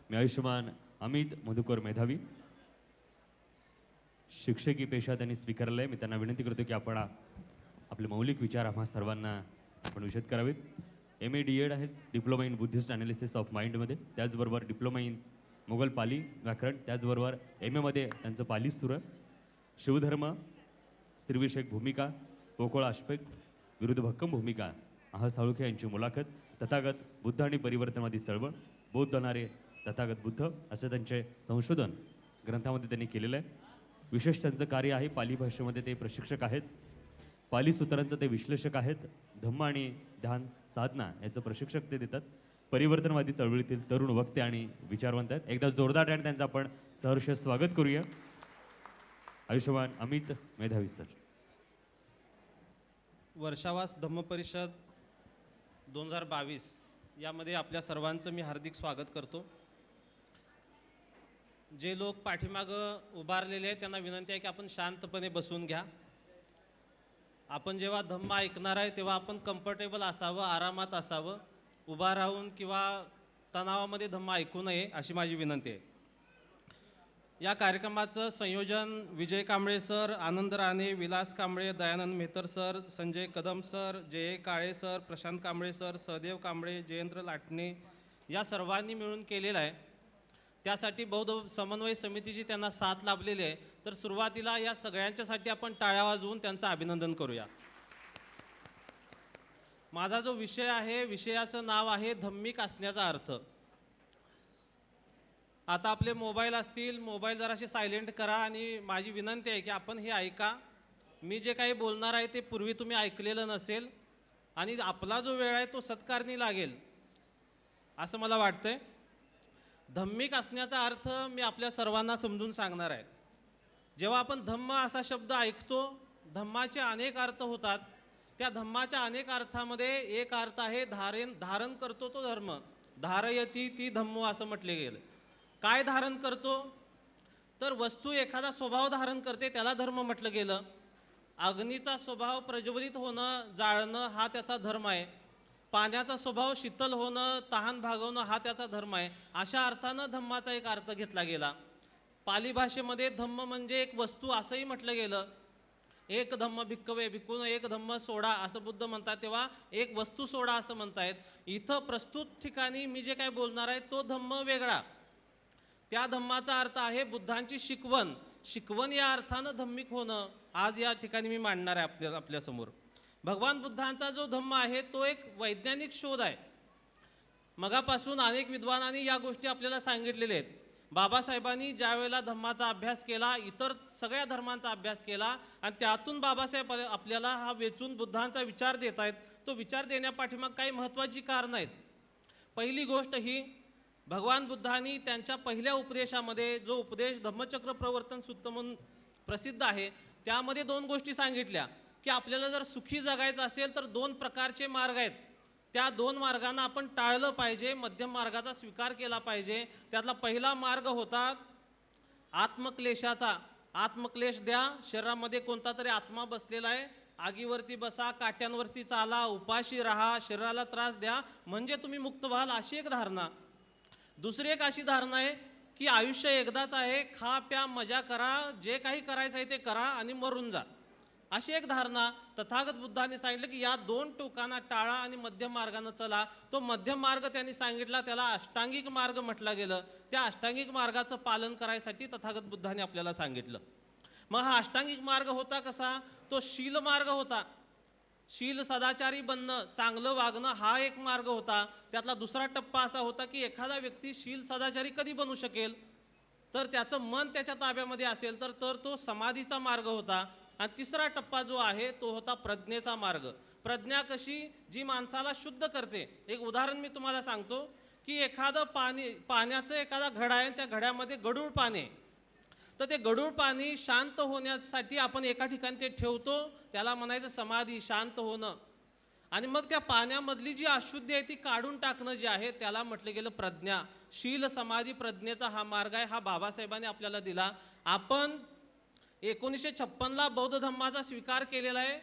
मी आयुष्यमान अमित मधुकर मेधावी शिक्षकी पेशा त्यांनी स्वीकारला आहे. मी त्यांना विनंती करतो की आपण आपले मौलिक विचार आम्हा सर्वांना आपण विशद करावेत. MA-DEd आहेत, diploma in Buddhist analysis of माइंडमध्ये, त्याचबरोबर डिप्लोमा इन मुघल पाली व्याकरण, त्याचबरोबर MA मध्ये त्यांचं पालीच सुरू आहे. शिवधर्म, स्त्रीविषयक भूमिका, पोकळ आस्पेक्ट, विरुद्ध भक्कम भूमिका, आह साळुखे यांची मुलाखत, तथागत बुद्ध आणि परिवर्तनवादी चळवळ, बौद्ध नारे तथागत बुद्ध असे त्यांचे संशोधन ग्रंथामध्ये त्यांनी केलेलं आहे. विशेष त्यांचं कार्य आहे पाली भाषेमध्ये ते प्रशिक्षक आहेत, पाली सूत्रांचं ते विश्लेषक आहेत, धम्म आणि ध्यान साधना याचं प्रशिक्षक ते देतात. परिवर्तनवादी चळवळीतील तरुण वक्ते आणि विचारवंत आहेत. एकदा जोरदार आणि त्यांचं आपण सहर्ष स्वागत करूया. आयुष्यमान अमित मेधावी सर. वर्षावास धम्म परिषद 2022 यामध्ये आपल्या सर्वांचं मी हार्दिक स्वागत करतो. जे लोक पाठीमागं उभारलेले आहेत त्यांना विनंती आहे की आपण शांतपणे बसून घ्या. आपण जेव्हा धम्म ऐकणार आहे तेव्हा आपण कम्फर्टेबल असावं, आरामात असावं. उभा राहून किंवा तणावामध्ये धम्म ऐकू नये अशी माझी विनंती आहे. या कार्यक्रमाचं संयोजन विजय कांबळे सर, आनंद राणे, विलास कांबळे, दयानंद मेहतर सर, संजय कदम सर, जय काळे सर, प्रशांत कांबळे सर, सहदेव कांबळे, जयेंद्र लाटणे या सर्वांनी मिळून केलेलं आहे. त्यासाठी बौद्ध समन्वय समितीची त्यांना साथ लाभलेली आहे. तर सुरुवातीला या सगळ्यांच्यासाठी आपण टाळ्या वाजवून त्यांचं अभिनंदन करूया. माझा जो विषय आहे, विषयाचं नाव आहे धम्मिक असण्याचा अर्थ. आता आपले मोबाईल असतील, मोबाईल जरासे सायलेंट करा आणि माझी विनंती आहे की आपण हे ऐका. मी जे काही बोलणार आहे ते पूर्वी तुम्ही ऐकलेलं नसेल आणि आपला जो वेळ आहे तो सत्कारणी लागेल असं मला वाटतंय. धम्मिक असण्याचा अर्थ मी आपल्या सर्वांना समजून सांगणार आहे. जेव्हा आपण धम्म असा शब्द ऐकतो, धम्माचे अनेक अर्थ होतात. त्या धम्माच्या अनेक अर्थामध्ये एक अर्थ आहे धारण करतो तो धर्म. धारयती ती धम्मो असं म्हटले गेलं. काय धारण करतो? तर वस्तू एखादा स्वभाव धारण करते त्याला धर्म म्हटलं गेलं. अग्नीचा स्वभाव प्रज्वलित होणं, जाळणं हा त्याचा धर्म आहे. पाण्याचा स्वभाव शीतल होणं, तहान भागवणं हा त्याचा धर्म आहे. अशा अर्थानं धम्माचा एक अर्थ घेतला गेला. पाली भाषेमध्ये धम्म म्हणजे एक वस्तू असंही म्हटलं गेलं. एक धम्म भिक्कवे, भिक्खून एक धम्म सोडा असं बुद्ध म्हणतात, तेव्हा एक वस्तू सोडा असं म्हणतायत. इथं प्रस्तुत ठिकाणी मी जे काय बोलणार आहे तो धम्म वेगळा. त्या धम्माचा अर्थ आहे बुद्धांची शिकवण. शिकवण या अर्थानं धम्मिक होणं आज या ठिकाणी मी मांडणार आहे आपल्यासमोर. भगवान बुद्धांचा जो धम्म आहे तो एक वैज्ञानिक शोध आहे. मगापासून अनेक विद्वानांनी या गोष्टी आपल्याला सांगितलेल्या आहेत. बाबासाहेबांनी ज्या वेळेला धम्माचा अभ्यास केला, इतर सगळ्या धर्मांचा अभ्यास केला आणि त्यातून बाबासाहेब आपल्याला हा वेचून बुद्धांचा विचार देत आहेत. तो विचार देण्यापाठीमाग काही महत्त्वाची कारणं आहेत. पहिली गोष्ट ही, भगवान बुद्धांनी त्यांच्या पहिल्या उपदेशामध्ये जो उपदेश धम्मचक्र प्रवर्तन सूक्त म्हणून प्रसिद्ध आहे त्यामध्ये 2 गोष्टी सांगितल्या की आपल्याला जर सुखी जगायचं असेल तर 2 प्रकारचे मार्ग आहेत. त्या 2 मार्गांना आपण टाळलं पाहिजे, मध्यम मार्गाचा स्वीकार केला पाहिजे. त्यातला पहिला मार्ग होता आत्मक्लेशाचा. आत्मक्लेश द्या. शरीरामध्ये कोणता तरी आत्मा बसलेला आहे, आगीवरती बसा, काट्यांवरती चाला, उपाशी राहा, शरीराला त्रास द्या म्हणजे तुम्ही मुक्त व्हाल, अशी एक धारणा. दुसरी एक अशी धारणा आहे की आयुष्य एकदाच आहे, खा प्या मजा करा, जे काही करायचं आहे ते करा आणि मरून जा, अशी एक धारणा. तथागत बुद्धांनी सांगितलं की या 2 टोकांना टाळा आणि मध्यम मार्गाने चला. तो मध्यम मार्ग त्यांनी सांगितला, त्याला अष्टांगिक मार्ग म्हटलं गेलं. त्या अष्टांगिक मार्गाचं पालन करायसाठी तथागत बुद्धांनी आपल्याला सांगितलं. मग हा अष्टांगिक मार्ग होता कसा? तो शील मार्ग होता. शील सदाचारी बनणं, चांगलं वागणं हा एक मार्ग होता. त्यातला दुसरा टप्पा असा होता की एखादा व्यक्ती शील सदाचारी कधी बनू शकेल तर त्याचं मन त्याच्या ताब्यामध्ये असेल तर तो समाधीचा मार्ग होता. आणि तिसरा टप्पा जो आहे तो होता प्रज्ञेचा मार्ग. प्रज्ञा कशी? जी माणसाला शुद्ध करते. एक उदाहरण मी तुम्हाला सांगतो की एखादं पाण्याचं एखादा घडा आहे, त्या घड्यामध्ये गढूळ पाणी आहे. तर ते गढूळ पाणी शांत होण्यासाठी आपण एका ठिकाणी ते ठेवतो, त्याला म्हणायचं समाधी, शांत होणं. आणि मग त्या पाण्यामधली जी अशुद्धी आहे ती काढून टाकणं जे आहे त्याला म्हटलं गेलं प्रज्ञा. शील समाधी प्रज्ञेचा हा मार्ग आहे, हा बाबासाहेबांनी आपल्याला दिला. आपण 1956ला बौद्ध धम्माचा स्वीकार केलेला आहे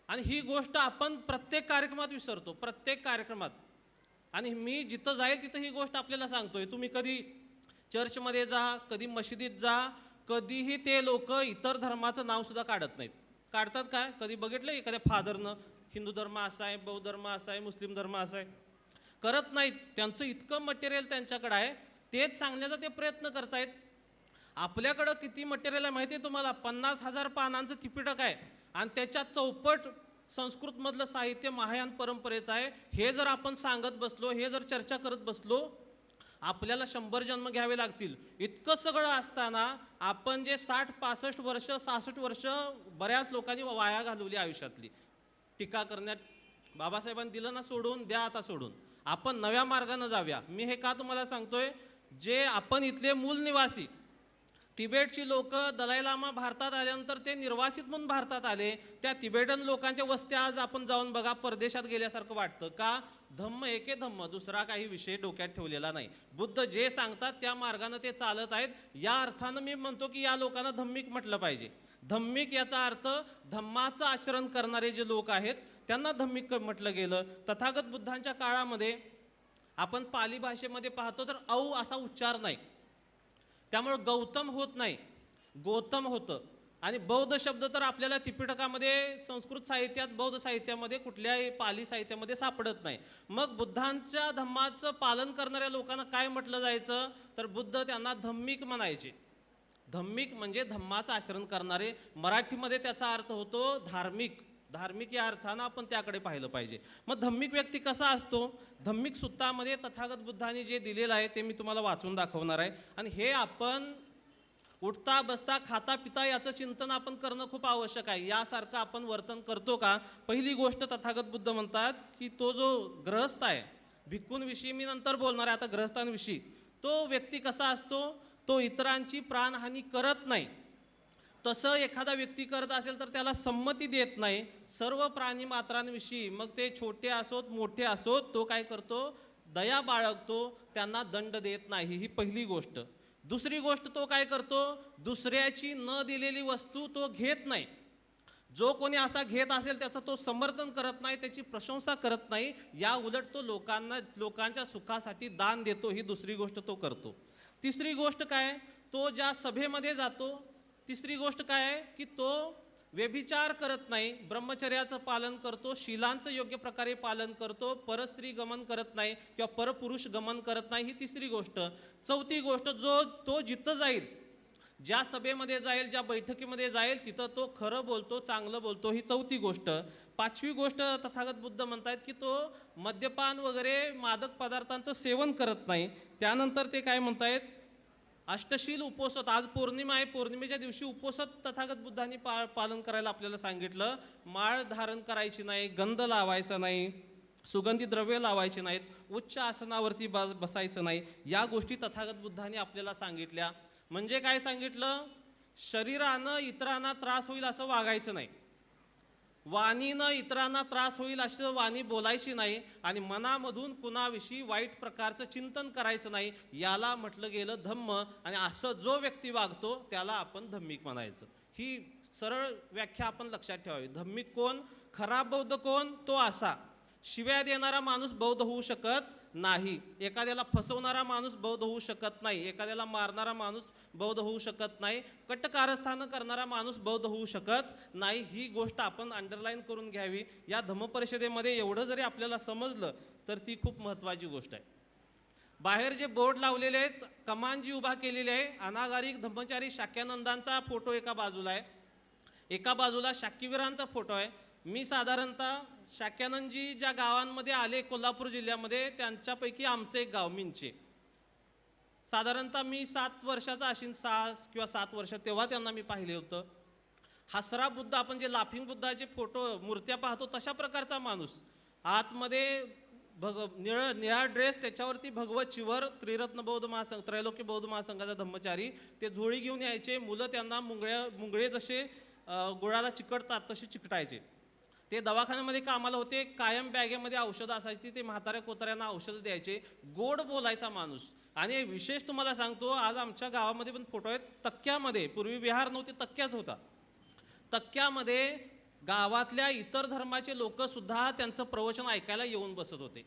आणि ही गोष्ट आपण प्रत्येक कार्यक्रमात विसरतो, प्रत्येक कार्यक्रमात. आणि मी जिथं जाईल तिथं ही गोष्ट आपल्याला सांगतोय. तुम्ही कधी चर्चमध्ये जा, कधी मशिदीत जा, कधीही ते लोक इतर धर्माचं नाव सुद्धा काढत नाहीत. काढतात काय? कधी बघितलं एखाद्या फादरनं हिंदू धर्म असा आहे, बौद्ध धर्म असा आहे, मुस्लिम धर्म असा आहे? करत नाहीत. त्यांचं इतकं मटेरियल त्यांच्याकडे आहे, तेच सांगण्याचा ते प्रयत्न करतायत. आपल्याकडं किती मटेरियल आहे माहिती आहे तुम्हाला? 50,000 पानांचं त्रिपिटक आहे आणि त्याच्या चौपट संस्कृतमधलं साहित्य महायान परंपरेचं आहे. हे जर आपण सांगत बसलो, हे जर चर्चा करत बसलो, आपल्याला 100 जन्म घ्यावे लागतील. इतकं सगळं असताना आपण जे 60-65 वर्ष 66 वर्ष बऱ्याच लोकांनी वाया घालवली आयुष्यातली टीका करण्यात. बाबासाहेबांनी दिलं ना सोडून, द्या आता सोडून, आपण नव्या मार्गाने जाऊया. मी हे का तुम्हाला सांगतोय? जे आपण इथले मूल निवासी तिबेटची लोक, दलाई लामा भारतात आल्यानंतर ते निर्वासित म्हणून भारतात आले. त्या तिबेटन लोकांच्या वस्त्या आज आपण जाऊन बघा, परदेशात गेल्यासारखं वाटतं. का? धम्म एके धम्म, दुसरा काही विषय डोक्यात ठेवलेला नाही. बुद्ध जे सांगतात त्या मार्गाने ते चालत आहेत. या अर्थानं मी म्हणतो की या लोकांना धम्मिक म्हटलं पाहिजे. धम्मिक याचा अर्थ धम्माचं आचरण करणारे जे लोक आहेत त्यांना धम्मिक म्हटलं गेलं. तथागत बुद्धांच्या काळामध्ये आपण पाली भाषेमध्ये पाहतो तर औ असा उच्चार नाही, त्यामुळे गौतम होत नाही, गौतम होतं. आणि बौद्ध शब्द तर आपल्याला त्रिपिटकामध्ये, संस्कृत साहित्यात, बौद्ध साहित्यामध्ये, कुठल्याही पाली साहित्यामध्ये सापडत नाही. मग बुद्धांच्या धम्माचं पालन करणाऱ्या लोकांना काय म्हटलं जायचं? तर बुद्ध त्यांना धम्मिक म्हणायचे. धम्मिक म्हणजे धम्माचं आचरण करणारे. मराठीमध्ये त्याचा अर्थ होतो धार्मिक. धार्मिक या अर्थानं आपण त्याकडे पाहिलं पाहिजे. मग धम्मिक व्यक्ती कसा असतो? धम्मिक सूत्रामध्ये तथागत बुद्धांनी जे दिलेलं आहे ते मी तुम्हाला वाचून दाखवणार आहे. आणि हे आपण उठता बसता खाता पिता याचं चिंतन आपण करणं खूप आवश्यक आहे. यासारखं आपण वर्तन करतो का? पहिली गोष्ट तथागत बुद्ध म्हणतात की तो जो गृहस्थ आहे, भिक्खूंविषयी मी नंतर बोलणार आहे, आता गृहस्थांविषयी, तो व्यक्ती कसा असतो? तो इतरांची प्राणहानी करत नाही. तसं एखादा व्यक्ती करत असेल तर त्याला संमती देत नाही. सर्व प्राणी मात्रांविषयी, मग ते छोटे असोत मोठे असोत, तो काय करतो? दया बाळगतो, त्यांना दंड देत नाही. ही पहिली गोष्ट. दुसरी गोष्ट, तो काय करतो? दुसऱ्याची न दिलेली वस्तू तो घेत नाही. जो कोणी असा घेत असेल त्याचं तो समर्थन करत नाही, त्याची प्रशंसा करत नाही. या उलट तो लोकांच्या सुखासाठी दान देतो. ही दुसरी गोष्ट तो करतो. तिसरी गोष्ट काय? तो ज्या सभेमध्ये जातो, तिसरी गोष्ट काय आहे की तो व्यभिचार करत नाही, ब्रह्मचर्याचं पालन करतो, शीलांचं योग्य प्रकारे पालन करतो, परस्त्री गमन करत नाही किंवा परपुरुष गमन करत नाही. ही तिसरी गोष्ट. चौथी गोष्ट, तो जिथं जाईल, ज्या सभेमध्ये जाईल, ज्या बैठकीमध्ये जाईल, तिथं तो खरं बोलतो, चांगलं बोलतो. ही चौथी गोष्ट. पाचवी गोष्ट तथागत बुद्ध म्हणतात की तो मद्यपान वगैरे मादक पदार्थांचं सेवन करत नाही. त्यानंतर ते काय म्हणतायत? अष्टशील उपोषण. आज पौर्णिमा आहे, पौर्णिमेच्या दिवशी उपोषण तथागत बुद्धांनी पालन करायला आपल्याला सांगितलं. माळ धारण करायची नाही, गंध लावायचा नाही, सुगंधी द्रव्य लावायची नाहीत, उच्च आसनावरती बसायचं नाही. या गोष्टी तथागत बुद्धांनी आपल्याला सांगितल्या. म्हणजे काय सांगितलं? शरीरानं इतरांना त्रास होईल असं वागायचं नाही, वाणीनं इतरांना त्रास होईल असं वाणी बोलायची नाही, आणि मनामधून कुणाविषयी वाईट प्रकारचं चिंतन करायचं नाही. याला म्हटलं गेलं धम्म. आणि असं जो व्यक्ती वागतो त्याला आपण धम्मिक म्हणायचं. ही सरळ व्याख्या आपण लक्षात ठेवावी. धम्मिक कोण? खरा बौद्ध कोण? तो असा. शिव्या देणारा माणूस बौद्ध होऊ शकत नाही. एखाद्याला फसवणारा माणूस बौद्ध होऊ शकत नाही. एखाद्याला मारणारा माणूस बौद्ध होऊ शकत नाही. कटकारस्थान करणारा माणूस बौद्ध होऊ शकत नाही. ही गोष्ट आपण अंडरलाईन करून घ्यावी. या धम्मपरिषदेमध्ये एवढं जरी आपल्याला समजलं तर ती खूप महत्त्वाची गोष्ट आहे. बाहेर जे बोर्ड लावलेले आहेत, कमान जी उभा केलेली आहे, अनागारिक धम्मचारी शाक्यानंदांचा फोटो एका बाजूला आहे, एका बाजूला शाक्यवीरांचा फोटो आहे. मी साधारणतः शाक्यानंदजी ज्या गावांमध्ये आले कोल्हापूर जिल्ह्यामध्ये, त्यांच्यापैकी आमचं एक गाव मिंचे. साधारणतः मी 7 वर्षाचा असेल, 6 किंवा 7 वर्ष, तेव्हा त्यांना मी पाहिले होतं. हसरा बुद्ध, आपण जे लाफिंग बुद्धाचे फोटो मूर्त्या पाहतो तशा प्रकारचा माणूस. आतमध्ये निळा ड्रेस, त्याच्यावरती भगवत चिवर, त्रिरत्न बौद्ध महासंघ, त्रैलोक्य बौद्ध महासंघाचा धम्मचारी. ते झोळी घेऊन यायचे. मुलं त्यांना मुंगळे जसे गुळाला चिकटतात तसे चिकटायचे. ते दवाखान्यामध्ये कामाला होते. कायम बॅगेमध्ये औषधं असायची. ते म्हाताऱ्या कोताऱ्यांना औषधं द्यायचे. गोड बोलायचा माणूस. आणि विशेष तुम्हाला सांगतो, आज आमच्या गावामध्ये पण फोटो आहेत. तक्क्यामध्ये, पूर्वी विहार नव्हते, तक्क्याच होता. तक्क्यामध्ये गावातल्या इतर धर्माचे लोक सुद्धा त्यांचं प्रवचन ऐकायला येऊन बसत होते.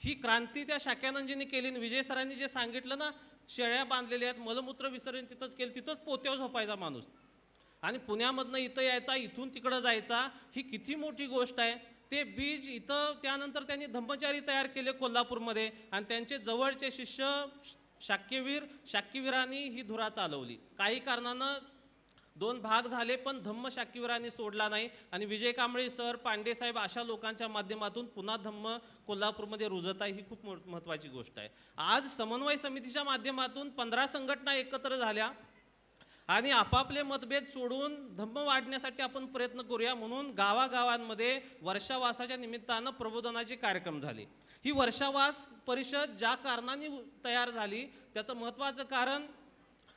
ही क्रांती त्या शाक्यानंदजींनी केली. आणि विजय सरांनी जे सांगितलं ना, शेळ्या बांधलेल्या आहेत, मलमूत्र विसर्जन तिथंच केलं, तिथंच पोत्यावर झोपायचा माणूस. आणि पुण्यामधनं इथं यायचा, इथून तिकडं जायचा, ही किती मोठी गोष्ट आहे. ते बीज इथं त्यानंतर त्यांनी धम्मचारी तयार केले कोल्हापूरमध्ये, आणि त्यांचे जवळचे शिष्य शाक्यवीरांनी ही धुरा चालवली. काही कारणानं 2 भाग झाले, पण धम्म शाक्यवीरांनी सोडला नाही. आणि विजय कांबळे सर, पांडे साहेब अशा लोकांच्या माध्यमातून पुन्हा धम्म कोल्हापूरमध्ये रुजत आहे. ही खूप महत्त्वाची गोष्ट आहे. आज समन्वय समितीच्या माध्यमातून 15 संघटना एकत्र झाल्या आणि आपापले मतभेद सोडून धम्म वाढण्यासाठी आपण प्रयत्न करूया म्हणून गावागावांमध्ये वर्षावासाच्या निमित्तानं प्रबोधनाचे कार्यक्रम झाले. ही वर्षावास परिषद ज्या कारणाने तयार झाली त्याचं महत्त्वाचं कारण,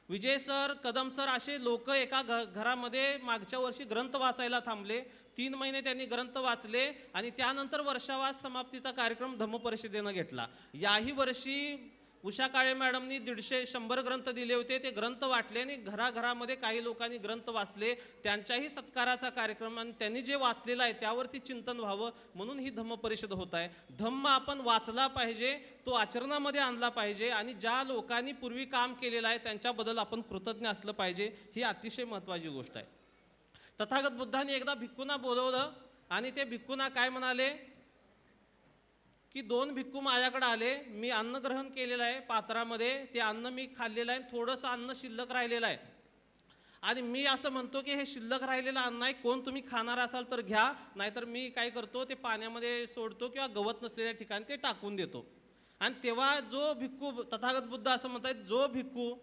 विजय सर, कदम सर असे लोक एका घरामध्ये मागच्या वर्षी ग्रंथ वाचायला थांबले. 3 महिने त्यांनी ग्रंथ वाचले आणि त्यानंतर वर्षावास समाप्तीचा कार्यक्रम धम्म परिषदेनं घेतला. याही वर्षी उषा काळे मॅडमनी 150 ग्रंथ दिले होते. ते ग्रंथ वाटले आणि घराघरामध्ये काही लोकांनी ग्रंथ वाचले. त्यांच्याही सत्काराचा कार्यक्रम आणि त्यांनी जे वाचलेलं आहे त्यावरती चिंतन व्हावं म्हणून ही धम्म परिषद होत आहे. धम्म आपण वाचला पाहिजे, तो आचरणामध्ये आणला पाहिजे आणि ज्या लोकांनी पूर्वी काम केलेलं आहे त्यांच्याबद्दल आपण कृतज्ञ असलं पाहिजे. ही अतिशय महत्त्वाची गोष्ट आहे. तथागत बुद्धांनी एकदा भिक्खूंना बोलवलं आणि ते भिक्खूंना काय म्हणाले की 2 भिक्खू माझ्याकडे आले, मी अन्न ग्रहण केलेलं आहे पात्रामध्ये, ते अन्न मी खाल्लेलं आहे, थोडंसं अन्न शिल्लक राहिलेलं आहे आणि मी असं म्हणतो की हे शिल्लक राहिलेलं अन्न आहे, कोण तुम्ही खाणार असाल तर घ्या, नाहीतर मी काय करतो ते पाण्यामध्ये सोडतो किंवा गवत नसलेल्या ठिकाणी ते टाकून देतो. आणि तेव्हा जो भिक्खू, तथागत बुद्ध असं म्हणतात, जो भिक्खू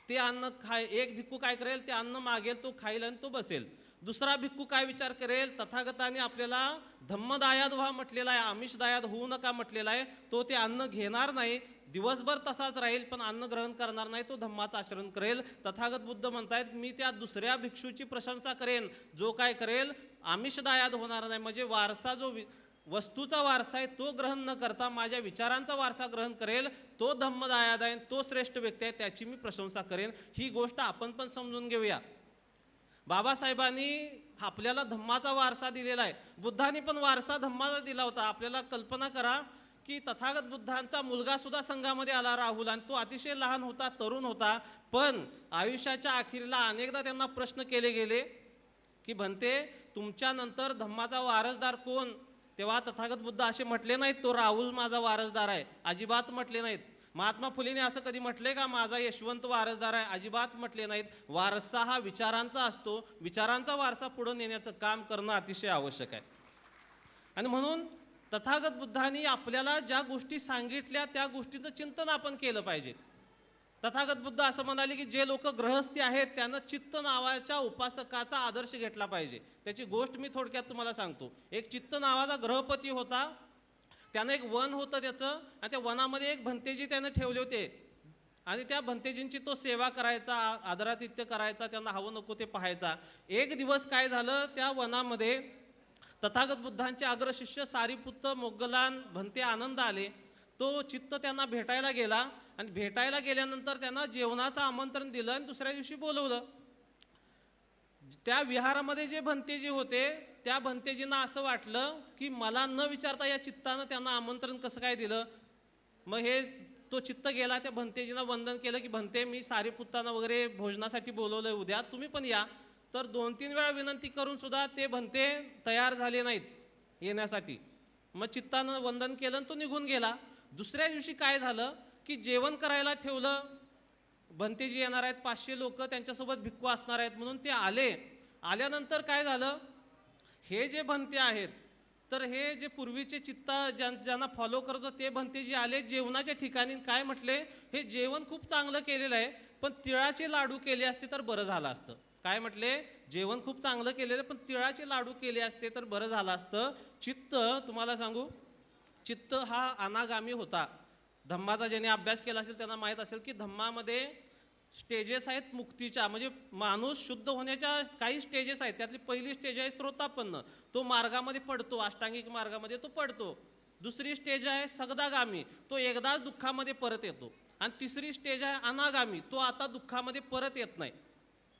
ते अन्न एक भिक्खू काय करेल, ते अन्न मागेल, तो खाईल आणि तो बसेल. दुसरा भिक्खू काय विचार करेल, तथागताने आपल्याला धम्मदायाद व्हा म्हटलेला आहे, आमिष दायाद होऊ नका म्हटलेला आहे. तो ते अन्न घेणार नाही, दिवसभर तसाच राहील, पण अन्न ग्रहण करणार नाही, तो धम्माचं आचरण करेल. तथागत बुद्ध म्हणतायत, मी त्या दुसऱ्या भिक्षूची प्रशंसा करेन जो काय करेल, आमिष दायाद होणार नाही, म्हणजे वारसा, जो वस्तूचा वारसा आहे तो ग्रहण न करता माझ्या विचारांचा वारसा ग्रहण करेल, तो धम्मदायाद आहे, तो श्रेष्ठ व्यक्ती आहे, त्याची मी प्रशंसा करेन. ही गोष्ट आपण पण समजून घेऊया. बाबासाहेबांनी आपल्याला धम्माचा वारसा दिलेला आहे, बुद्धांनी पण वारसा धम्माचा दिला होता. आपल्याला कल्पना करा की तथागत बुद्धांचा मुलगा सुद्धा संघामध्ये आला, राहुल, आणि तो अतिशय लहान होता, तरुण होता, पण आयुष्याच्या अखेरीला अनेकदा त्यांना प्रश्न केले गेले की भंते, तुमच्यानंतर धम्माचा वारसदार कोण? तेव्हा तथागत बुद्ध असे म्हटले नाहीत तो राहुल माझा वारसदार आहे, अजिबात म्हटले नाहीत. महात्मा फुलेने असं कधी म्हटले का माझा यशवंत वारसदार आहे? अजिबात म्हटले नाहीत. वारसा हा विचारांचा असतो, विचारांचा वारसा पुढे नेण्याचं काम करणं अतिशय आवश्यक आहे. आणि म्हणून तथागत बुद्धांनी आपल्याला ज्या गोष्टी सांगितल्या त्या गोष्टींचं चिंतन आपण केलं पाहिजे. तथागत बुद्ध असं म्हणाले की जे लोक ग्रहस्थी आहेत त्यानं चित्त नावाच्या उपासकाचा आदर्श घेतला पाहिजे. त्याची गोष्ट मी थोडक्यात तुम्हाला सांगतो. एक चित्त नावाचा ग्रहपती होता, त्यानं एक वन होतं त्याचं, आणि त्या वनामध्ये एक भंतेजी त्यानं ठेवले होते आणि त्या भंतेजींची तो सेवा करायचा, आदरातिथ्य करायचा, त्यांना हवं नको ते पाहायचा. एक दिवस काय झालं, त्या वनामध्ये तथागत बुद्धांचे अग्रशिष्य सारीपुत्त, मोगलान, भंते आनंद आले. तो चित्त त्यांना भेटायला गेला आणि भेटायला गेल्यानंतर त्यांना जेवणाचं आमंत्रण दिलं आणि दुसऱ्या दिवशी बोलवलं. त्या विहारामध्ये जे भंतेजी होते त्या भंतेजींना असं वाटलं की मला न विचारता या चित्तानं त्यांना आमंत्रण कसं काय दिलं. मग तो चित्त गेला, त्या भंतेजींना वंदन केलं की भंते, मी सारीपुत्तांना वगैरे भोजनासाठी बोलवलंय, उद्या तुम्ही पण या. तर 2-3 वेळा विनंती करून सुद्धा ते भंते तयार झाले नाहीत येण्यासाठी. मग चित्तानं वंदन केलं आणि तो निघून गेला. दुसऱ्या दिवशी काय झालं की जेवण करायला ठेवलं, भंतेजी येणार आहेत, 500 लोक त्यांच्यासोबत भिक्खू असणार आहेत म्हणून ते आले. आल्यानंतर काय झालं, हे जे भंते आहेत तर हे जे पूर्वीचे चित्ता ज्यांना फॉलो करतो ते भंतेजी आले जेवणाच्या ठिकाणी. काय म्हटले, हे जेवण खूप चांगलं केलेलं आहे, पण तिळाचे लाडू केले असते तर बरं झालं असतं. काय म्हटले, जेवण खूप चांगलं केलेलं पण तिळाचे लाडू केले असते तर बरं झालं असतं. चित्त, तुम्हाला सांगू, चित्त हा अनागामी होता. धम्माचा ज्याने अभ्यास केला असेल त्यांना माहीत असेल की धम्मामध्ये स्टेजेस आहेत मुक्तीच्या, म्हणजे माणूस शुद्ध होण्याच्या काही स्टेजेस आहेत. त्यातली पहिली स्टेज आहे स्रोतापन्न, तो मार्गामध्ये पडतो, अष्टांगिक मार्गामध्ये तो पडतो. दुसरी स्टेज आहे सगदागामी, तो एकदाच दुःखामध्ये परत येतो. आणि तिसरी स्टेज आहे अनागामी, तो आता दुःखामध्ये परत येत नाही.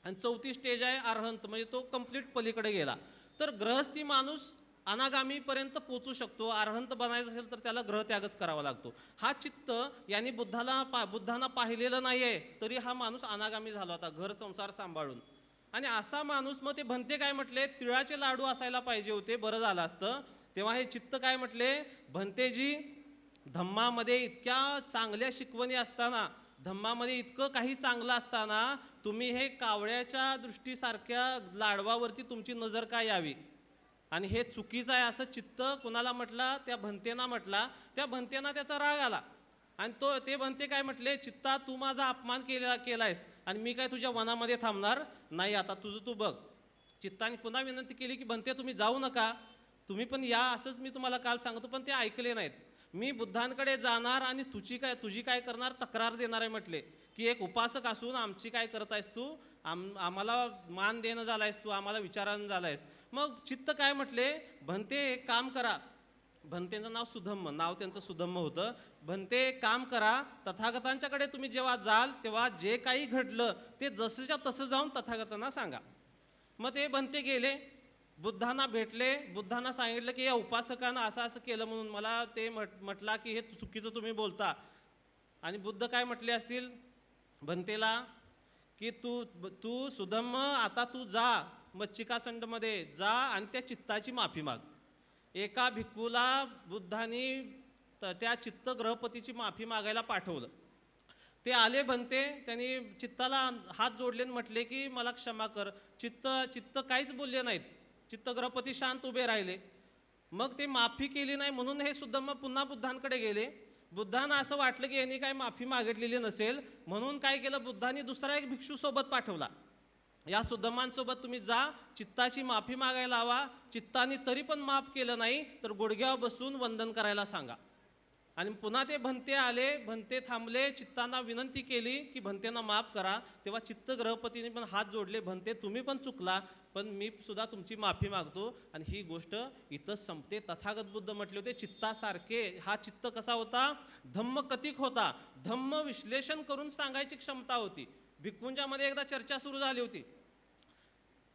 आणि चौथी स्टेज आहे अरहंत, म्हणजे तो कंप्लीट पलीकडे गेला. तर गृहस्थी माणूस अनागामीपर्यंत पोचू शकतो. अरहंत बनायचं असेल तर त्याला ग्रहत्यागच करावा लागतो. हा चित्त यांनी बुद्धांना पाहिलेलं नाही आहे, तरी हा माणूस अनागामी झाला होता घर संसार सांभाळून. आणि असा माणूस, मग ते भंते काय म्हटले, तिळाचे लाडू असायला पाहिजे होते, बरं झालं असतं. तेव्हा हे चित्त काय म्हटले, भंतेजी धम्मामध्ये इतक्या चांगल्या शिकवणी असताना, धम्मामध्ये इतकं काही चांगलं असताना तुम्ही हे कावळ्याच्या दृष्टीसारख्या लाडवावरती तुमची नजर काय यावी, आणि हे चुकीचं आहे असं चित्त कुणाला म्हटला, त्या भंतेना म्हटला. त्या भंतेना त्याचा राग आला आणि ते भंते काय म्हटले, चित्ता तू माझा अपमान केलायस आणि मी काय तुझ्या वनामध्ये थांबणार नाही, आता तुझं तू बघ. चित्ताने पुन्हा विनंती केली की भंते तुम्ही जाऊ नका, तुम्ही पण या, असंच मी तुम्हाला काल सांगतो. पण ते ऐकले नाहीत. मी बुद्धांकडे जाणार आणि तुझी काय करणार, तक्रार देणार आहे म्हटले, की एक उपासक असून आमची काय करत आहेस तू, आम्हाला मान देणं झालायस तू, आम्हाला विचारानं झालायस. मग चित्त काय म्हटले, भंते एक काम करा, भंतेचं नाव सुधम्म, नाव त्यांचं सुधम्म होतं. भंते एक काम करा, तथागतांच्याकडे तुम्ही जेव्हा जाल तेव्हा जे काही घडलं ते जसंच्या तसं जाऊन तथागतांना सांगा. मग ते भंते गेले, बुद्धांना भेटले, बुद्धांना सांगितलं की या उपासकानं असं असं केलं म्हणून मला ते म्हटला की हे चुकीचं तुम्ही बोलता. आणि बुद्ध काय म्हटले असतील भंतेला, की तू सुधम्म आता तू जा मच्छिकासंडमध्ये जा आणि त्या चित्ताची माफी माग. एका भिक्खूला बुद्धांनी त्या चित्त ग्रहपतीची माफी मागायला पाठवलं. ते आले भंते, त्यांनी चित्ताला हात जोडले आणि म्हटले की मला क्षमा कर. चित्त काहीच बोलले नाहीत, चित्त ग्रहपती शांत उभे राहिले. मग ते माफी केली नाही म्हणून हे सुद्धम्म पुन्हा बुद्धांकडे गेले. बुद्धांना असं वाटलं की यांनी काही माफी मागितलेली नसेल म्हणून काय केलं, बुद्धांनी दुसरा एक भिक्षू सोबत पाठवला. या सुद्धम्मांसोबत तुम्ही जा, चित्ताची माफी मागायला हवा. चित्तानी तरी पण माफ केलं नाही तर गुडघ्यावर बसून वंदन करायला सांगा. आणि पुन्हा ते भंते आले, भंते थांबले, चित्तांना विनंती केली की भंतेंना माफ करा. तेव्हा चित्त ग्रहपतीने पण हात जोडले, भंते तुम्ही पण चुकला, पण मी सुद्धा तुमची माफी मागतो. आणि ही गोष्ट इथंच संपते. तथागत बुद्ध म्हटले होते, चित्तासारखे हा चित्त कसा होता, धम्म कथिक होता, धम्म विश्लेषण करून सांगायची क्षमता होती. भिक्खूंच्या मध्ये एकदा चर्चा सुरू झाली होती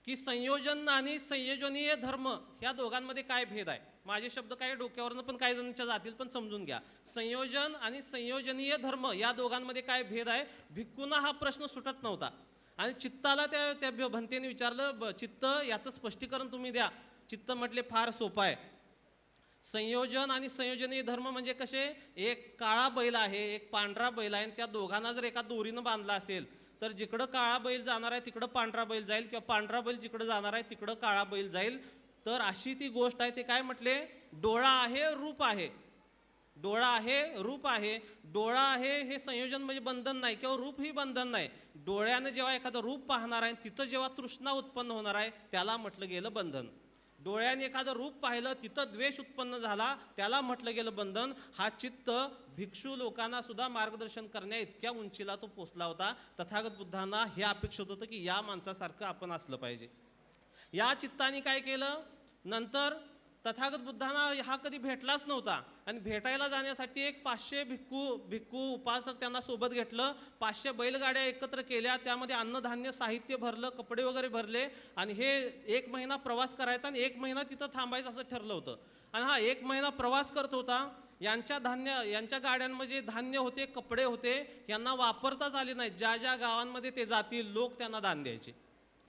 की संयोजन आणि संयोजनीय धर्म ह्या दोघांमध्ये काय भेद आहे. माझे शब्द काही डोक्यावरनं पण काही जणांच्या जातील, पण समजून घ्या. संयोजन आणि संयोजनीय धर्म या दोघांमध्ये काय भेद आहे. भिक्खूंना हा प्रश्न सुटत नव्हता आणि चित्ताला त्या भंतेने विचारलं, चित्त याचं स्पष्टीकरण तुम्ही द्या. चित्त म्हटले फार सोपं आहे. संयोजन आणि संयोजनीय धर्म म्हणजे कसे, एक काळा बैल आहे, एक पांढरा बैल आहे, आणि त्या दोघांना जर एका दोरीनं बांधला असेल तर जिकडं काळा बैल जाणार आहे तिकडं पांढरा बैल जाईल, किंवा पांढरा बैल जिकडं जाणार आहे तिकडं काळा बैल जाईल. तर अशी ती गोष्ट आहे. ते काय म्हटले, डोळा आहे रूप आहे, डोळा आहे रूप आहे. डोळा आहे हे संयोजन म्हणजे बंधन नाही, किंवा रूप ही बंधन नाही. डोळ्यानं जेव्हा एखादं रूप पाहणार आहे तिथं जेव्हा तृष्णा उत्पन्न होणार आहे त्याला म्हटलं गेलं बंधन. डोळ्याने एखादं रूप पाहिलं तिथं द्वेष उत्पन्न झाला त्याला म्हटलं गेलं बंधन. हा चित्त भिक्षू लोकांना सुद्धा मार्गदर्शन करण्या इतक्या उंचीला तो पोचला होता. तथागत बुद्धांना हे अपेक्षित होतं की या माणसासारखं आपण असलं पाहिजे. या चित्ताने काय केलं, नंतर तथागत बुद्धांना हा कधी भेटलाच नव्हता आणि भेटायला जाण्यासाठी एक 500 भिक्खू उपासक त्यांना सोबत घेतलं. 500 बैलगाड्या एकत्र केल्या, त्यामध्ये अन्नधान्य साहित्य भरलं, कपडे वगैरे भरले आणि हे 1 महिना प्रवास करायचा आणि 1 महिना तिथं थांबायचं असं ठरलं होतं. आणि हा 1 महिना प्रवास करत होता. यांच्या गाड्यांमध्ये धान्य होते, कपडे होते, यांना वापरताच आले नाहीत. ज्या ज्या गावांमध्ये ते जातील लोक त्यांना दान द्यायचे,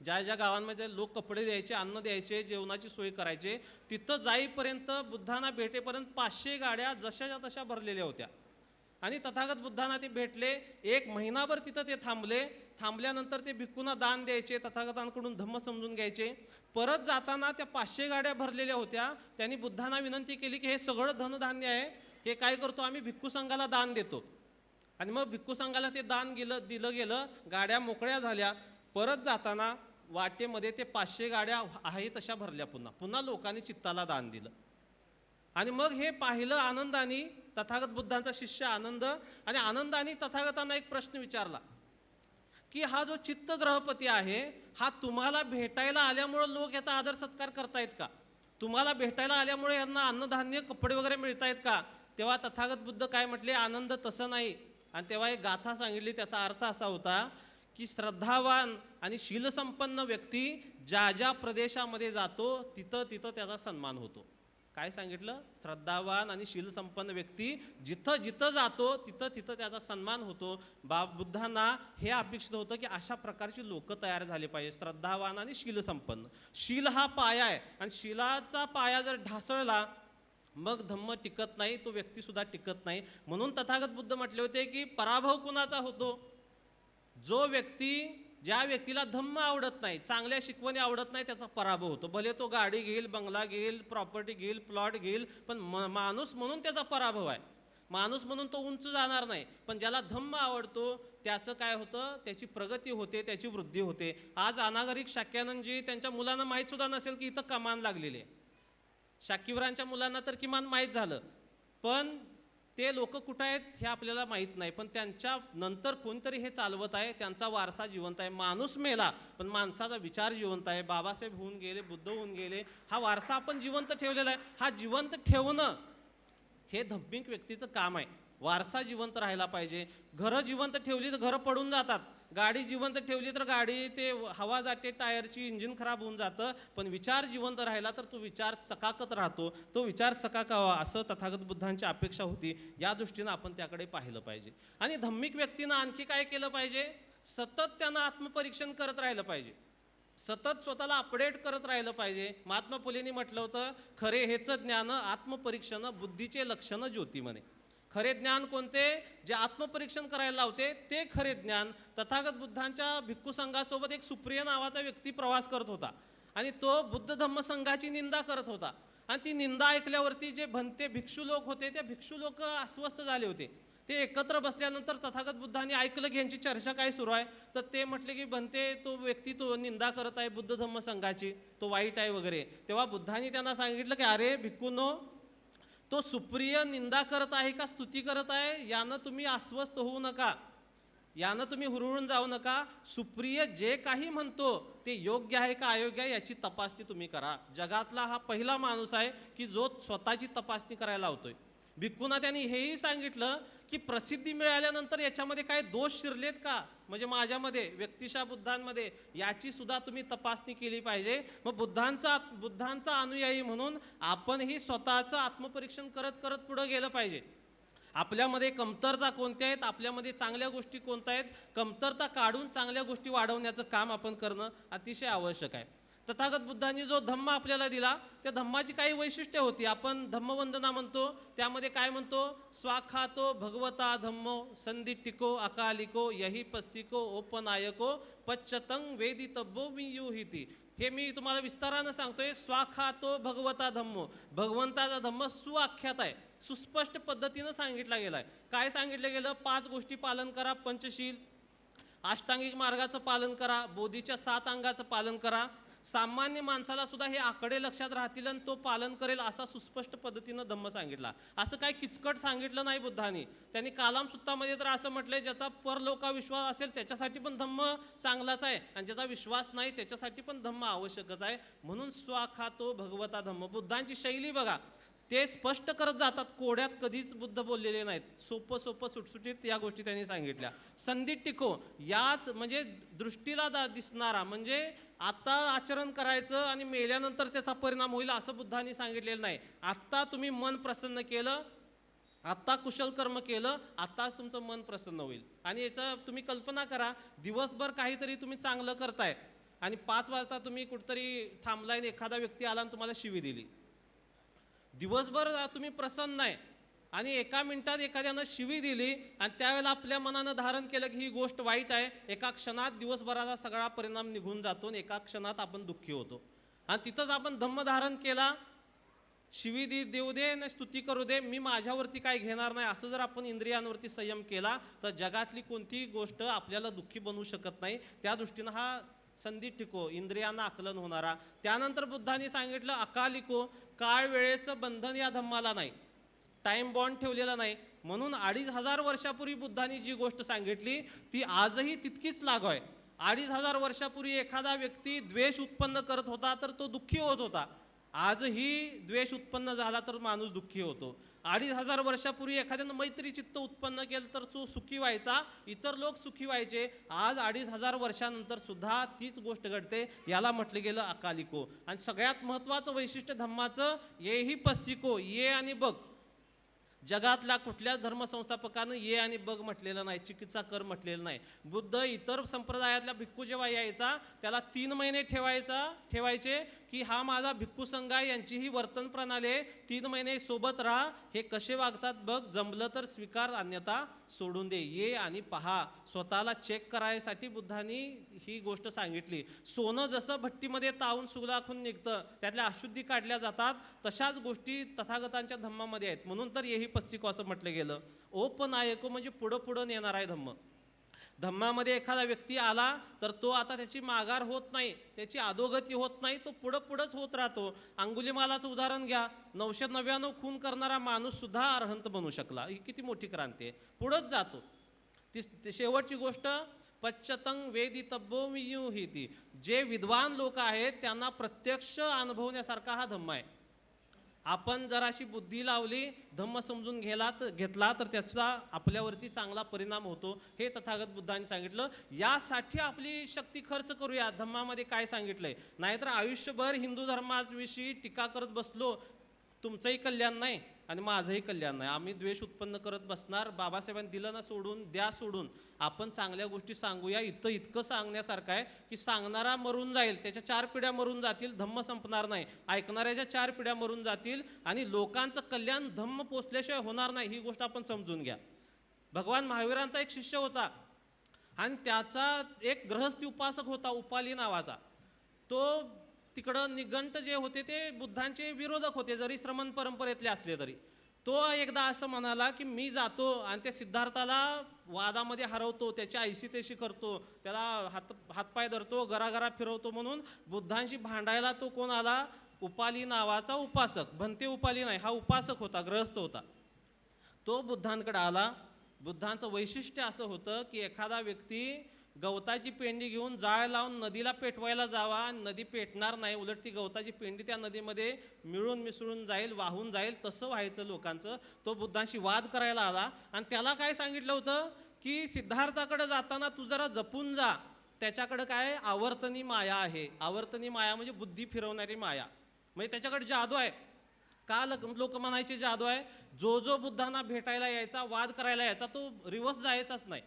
ज्या ज्या गावांमध्ये लोक कपडे द्यायचे, अन्न द्यायचे, जेवणाची सोय करायचे. तिथं जाईपर्यंत बुद्धांना भेटेपर्यंत 500 गाड्या जशाच्या तशा भरलेल्या होत्या. आणि तथागत बुद्धांना ते भेटले. 1 महिनाभर तिथं ते थांबले. थांबल्यानंतर ते भिक्खूंना दान द्यायचे, तथागतांकडून धम्म समजून घ्यायचे. परत जाताना त्या 500 गाड्या भरलेल्या होत्या. त्यांनी बुद्धांना विनंती केली की हे सगळं धनधान्य आहे, हे काय करतो आम्ही भिक्खू संघाला दान देतो. आणि मग भिक्खू संघाला ते दान दिलं गेलं. गाड्या मोकळ्या झाल्या. परत जाताना वाटेमध्ये ते 500 गाड्या आहे तशा भरल्या. पुन्हा लोकांनी चित्ताला दान दिलं. आणि मग हे पाहिलं आनंदाने तथागत बुद्धांचा शिष्य आनंद. आणि आनंदाने तथागतांना एक प्रश्न विचारला की हा जो चित्त ग्रहपती आहे हा तुम्हाला भेटायला आल्यामुळे लोक याचा आदर सत्कार करतायत का, तुम्हाला भेटायला आल्यामुळे यांना अन्नधान्य कपडे वगैरे मिळतायत का. तेव्हा तथागत बुद्ध काय म्हटले, आनंद तसं नाही. आणि तेव्हा एक गाथा सांगितली, त्याचा अर्थ असा होता की श्रद्धावान आणि शीलसंपन्न व्यक्ती ज्या ज्या प्रदेशामध्ये जातो तिथं तिथं त्याचा सन्मान होतो. काय सांगितलं? श्रद्धावान आणि शीलसंपन्न व्यक्ती जिथं जिथं जातो तिथं तिथं त्याचा सन्मान होतो. बुद्धांना हे अपेक्षित होतं की अशा प्रकारची लोक तयार झाले पाहिजे, श्रद्धावान आणि शीलसंपन्न. शील हा पाया आहे आणि शीलाचा पाया जर ढासळला मग धम्म टिकत नाही, तो व्यक्ती सुद्धा टिकत नाही. म्हणून तथागत बुद्ध म्हटले होते की पराभव कुणाचा होतो? जो व्यक्ती, ज्या व्यक्तीला धम्म आवडत नाही, चांगल्या शिकवणी आवडत नाही, त्याचा पराभव होतो. भले तो गाडी घेईल, बंगला घेईल, प्रॉपर्टी घेईल, प्लॉट घेईल, पण माणूस म्हणून त्याचा पराभव आहे. माणूस म्हणून तो उंच जाणार नाही. पण ज्याला धम्म आवडतो त्याचं काय होतं? त्याची प्रगती होते, त्याची वृद्धी होते. आज अनागरिक शाक्यानंदजी त्यांच्या मुलांना माहीत सुद्धा नसेल की इथं कमान लागलेली आहे. शाकीवरांच्या मुलांना तर किमान माहीत झालं, पण ते लोक कुठं आहेत हे आपल्याला माहीत नाही. पण त्यांच्या नंतर कोणतरी हे चालवत आहे, त्यांचा वारसा जिवंत आहे. माणूस मेला पण माणसाचा विचार जिवंत आहे. बाबासाहेब होऊन गेले, बुद्ध होऊन गेले, हा वारसा आपण जिवंत ठेवलेला आहे. हा जिवंत ठेवणं हे धार्मिक व्यक्तीचं काम आहे. वारसा जिवंत राहायला पाहिजे. घरं जिवंत ठेवली तर घरं पडून जातात, गाडी जिवंत ठेवली तर गाडी ते हवा जाते, टायरची इंजिन खराब होऊन जातं. पण विचार जिवंत राहिला तर तो विचार चकाकत राहतो. तो विचार चकाकावा असं तथागत बुद्धांची अपेक्षा होती. या दृष्टीनं आपण त्याकडे पाहिलं पाहिजे. आणि धार्मिक व्यक्तीनं आणखी काय केलं पाहिजे? सतत त्यानं आत्मपरीक्षण करत राहिलं पाहिजे, सतत स्वतःला अपडेट करत राहिलं पाहिजे. महात्मा फुलेंनी म्हटलं होतं, खरे हेच ज्ञान आत्मपरीक्षण बुद्धीचे लक्षण ज्योती म्हणे. खरे ज्ञान कोणते? जे आत्मपरीक्षण करायला लावते ते खरे ज्ञान. तथागत बुद्धांच्या भिक्खू संघासोबत एक सुप्रिय नावाचा व्यक्ती प्रवास करत होता आणि तो बुद्ध धम्म संघाची निंदा करत होता. आणि ती निंदा ऐकल्यावरती जे भंते भिक्षू लोक होते, त्या भिक्षू लोक अस्वस्थ झाले होते. ते एकत्र बसल्यानंतर तथागत बुद्धांनी ऐकलं की यांची चर्चा काय सुरू आहे. तर ते म्हटले की भंते, तो व्यक्ती तो निंदा करत आहे बुद्ध धम्म संघाची, तो वाईट आहे वगैरे. तेव्हा बुद्धांनी त्यांना सांगितलं की अरे भिक्खूंनो, तो सुप्रिय निंदा करत आहे का स्तुती करत आहे यानं तुम्ही अस्वस्थ होऊ नका, यानं तुम्ही हुरळून जाऊ नका. सुप्रिय जे काही म्हणतो ते योग्य आहे का अयोग्य आहे याची तपासणी तुम्ही करा. जगातला हा पहिला माणूस आहे की जो स्वतःची तपासणी करायला लावतोय. भिक्खूंना त्यांनी हेही सांगितलं की प्रसिद्धी मिळाल्यानंतर याच्यामध्ये काय दोष शिरलेत का, म्हणजे माझ्यामध्ये, व्यक्तिशा बुद्धांमध्ये, याची सुद्धा तुम्ही तपासणी केली पाहिजे. मग बुद्धांचा अनुयायी म्हणून आपणही स्वतःचं आत्मपरीक्षण करत करत पुढे गेलं पाहिजे. आपल्यामध्ये कमतरता कोणत्या आहेत, आपल्यामध्ये चांगल्या गोष्टी कोणत्या आहेत, कमतरता काढून चांगल्या गोष्टी वाढवण्याचं काम आपण करणं अतिशय आवश्यक आहे. तथागत बुद्धांनी जो धम्म आपल्याला दिला त्या धम्माची काही वैशिष्ट्ये होती. आपण धम्मवंदना म्हणतो, त्यामध्ये काय म्हणतो? स्वाखातो भगवता धम्मो संदिट्टिको अकालिको यही पस्सिको ओपनायको पच्चतंग वेदितब्बो वियुहिती. हे मी तुम्हाला विस्तारानं सांगतोय. स्वाखातो भगवता धम्मो, भगवंताचा धम्म सुआख्यात आहे, सुस्पष्ट पद्धतीनं सांगितला गेलाय. काय सांगितलं गेलं? 5 गोष्टी पालन करा, पंचशील, अष्टांगिक मार्गाचं पालन करा, बोधीच्या 7 अंगाचं पालन करा. सामान्य माणसाला सुद्धा हे आकडे लक्षात राहतील आणि तो पालन करेल असा सुस्पष्ट पद्धतीनं धम्म सांगितला. असं काय किचकट सांगितलं नाही बुद्धांनी. त्यांनी कालाम सुत्तामध्ये तर असं म्हटलंय, ज्याचा परलोका विश्वास असेल त्याच्यासाठी पण धम्म चांगलाच आहे आणि ज्याचा विश्वास नाही त्याच्यासाठी पण धम्म आवश्यकच आहे. म्हणून स्वाखातो भगवता धम्म. बुद्धांची शैली बघा, ते स्पष्ट करत जातात. कोड्यात कधीच बुद्ध बोललेले नाहीत. सोपं सोपं सुटसुटीत या गोष्टी त्यांनी सांगितल्या. संदिट्टिको, याच म्हणजे दृष्टीला दिसणारा, म्हणजे आता आचरण करायचं आणि मेल्यानंतर त्याचा परिणाम होईल असं बुद्धांनी सांगितलेलं नाही. आत्ता तुम्ही मन प्रसन्न केलं, आत्ता कुशल कर्म केलं, आत्ताच तुमचं मन प्रसन्न होईल. आणि याचं तुम्ही कल्पना करा, दिवसभर काहीतरी तुम्ही चांगलं करताय आणि 5 वाजता तुम्ही कुठतरी थांबलाय आणि एखादा व्यक्ती आला आणि तुम्हाला शिवी दिली. दिवसभर तुम्ही प्रसन्न आहे आणि एका मिनिटात एखाद्यानं शिवी दिली आणि त्यावेळेला आपल्या मनानं धारण केलं की ही गोष्ट वाईट आहे. एका क्षणात दिवसभराचा सगळा परिणाम निघून जातो आणि एका क्षणात आपण दुःखी होतो. आणि तिथंच आपण धम्म धारण केला, शिवी देऊ दे ना स्तुती करू दे, मी माझ्यावरती काय घेणार नाही, असं जर आपण इंद्रियांवरती संयम केला तर जगातली कोणतीही गोष्ट आपल्याला दुःखी बनवू शकत नाही. त्या दृष्टीनं हा संदिट्टिको, इंद्रियांना आकलन होणारा. त्यानंतर बुद्धांनी सांगितलं अकालिको, काळ वेळेचं बंधन या धम्माला नाही, टाइम बॉन्ड ठेवलेला नाही. म्हणून 2500 वर्षापूर्वी बुद्धांनी जी गोष्ट सांगितली ती आजही तितकीच लागू आहे. 2500 वर्षापूर्वी एखादा व्यक्ती द्वेष उत्पन्न करत होता तर तो दुःखी होत होता. आजही द्वेष उत्पन्न झाला तर माणूस दुःखी होतो. 2500 वर्षापूर्वी एखाद्यानं मैत्री चित्त उत्पन्न केलं तर तो सुखी व्हायचा, इतर लोक सुखी व्हायचे. आज 2500 वर्षानंतर सुद्धा तीच गोष्ट घडते. याला म्हटलं गेलं अकालिको. आणि सगळ्यात महत्त्वाचं वैशिष्ट्य धम्माचं, ये ही पस्सिको, ये आणि बघ. जगातल्या कुठल्याच धर्मसंस्थापकानं ये आणि बघ म्हटलेलं नाही, चिकित्सा कर म्हटलेलं नाही. बुद्ध इतर संप्रदायातल्या भिक्खू जेव्हा यायचा त्याला 3 महिने ठेवायचे की हा माझा भिक्खू संघ आहे, यांची ही वर्तन प्रणाली आहे, 3 महिने सोबत राहा, हे कसे वागतात बघ, जमलं तर स्वीकार, अन्यथा सोडून दे, ये आणि पहा. स्वतःला चेक करायसाठी बुद्धांनी ही गोष्ट सांगितली. सोनं जसं भट्टीमध्ये तावून सुलाखून निघतं, त्यातल्या अशुद्धी काढल्या जातात, तशाच गोष्टी तथागतांच्या धम्मामध्ये आहेत. म्हणून तर येही पस्सिको असं म्हटलं गेलं. ओपनायको म्हणजे पुढं पुढं नेणार आहे धम्म. धम्मामध्ये एखादा व्यक्ती आला तर तो आता त्याची माघार होत नाही, त्याची अधोगती होत नाही, तो पुढंच होत राहतो. अंगुलीमालाचं उदाहरण घ्या, 999 खून करणारा माणूस सुद्धा अरहंत बनू शकला. ही किती मोठी क्रांती आहे, पुढंच जातो. ती शेवटची गोष्ट, पश्चतं वेदितव्यो वियुहिति. जे विद्वान लोक आहेत त्यांना प्रत्यक्ष अनुभवण्यासारखा हा धम्म आहे. आपण जराशी बुद्धी लावली, धम्म समजून घेतला तर त्याचा आपल्यावरती चांगला परिणाम होतो, हे तथागत बुद्धांनी सांगितलं. यासाठी आपली शक्ती खर्च करूया. धम्मामध्ये काय सांगितलंय, नाहीतर आयुष्यभर हिंदू धर्माविषयी टीका करत बसलो, तुमचंही कल्याण नाही आणि माझंही कल्याण नाही. आम्ही द्वेष उत्पन्न करत बसणार. बाबासाहेबांनी दिलं ना सोडून, द्या सोडून. आपण चांगल्या गोष्टी सांगूया. इतकं सांगण्यासारखं आहे की सांगणारा मरून जाईल, त्याच्या 4 पिढ्या मरून जातील, धम्म संपणार नाही. ऐकणाऱ्याच्या 4 पिढ्या मरून जातील आणि लोकांचं कल्याण धम्म पोचल्याशिवाय होणार नाही. ही गोष्ट आपण समजून घ्या. भगवान महावीरांचा एक शिष्य होता आणि त्याचा एक गृहस्थी उपासक होता, उपाली नावाचा. तो तिकडं निगंट जे होते ते बुद्धांचे विरोधक होते, जरी श्रमण परंपरेतले असले तरी. तो एकदा असं म्हणाला की मी जातो आणि त्या सिद्धार्थाला वादामध्ये हरवतो, त्याची ऐशी तेशी करतो, त्याला हातपाय धरतो, गरागरा फिरवतो. म्हणून बुद्धांशी भांडायला तो कोण आला, उपाली नावाचा उपासक. भंते उपाली नाही, हा उपासक होता, गृहस्थ होता. तो बुद्धांकडे आला. बुद्धांचं वैशिष्ट्य असं होतं की एखादा व्यक्ती गवताची पेंडी घेऊन जाळ लावून नदीला पेटवायला जावा, नदी पेटणार नाही, उलट ती गवताची पेंडी त्या नदीमध्ये मिळून मिसळून जाईल, वाहून जाईल, तसं व्हायचं लोकांचं. तो बुद्धांशी वाद करायला आला आणि त्याला काय सांगितलं होतं की सिद्धार्थाकडे जाताना तू जरा जपून जा, त्याच्याकडे काय आवर्तनी माया आहे. आवर्तनी माया म्हणजे बुद्धी फिरवणारी माया, म्हणजे त्याच्याकडे जादू आहे. का लोक म्हणायचे जादू आहे? जो बुद्धांना भेटायला यायचा, वाद करायला यायचा, तो रिवर्स जायचाच नाही.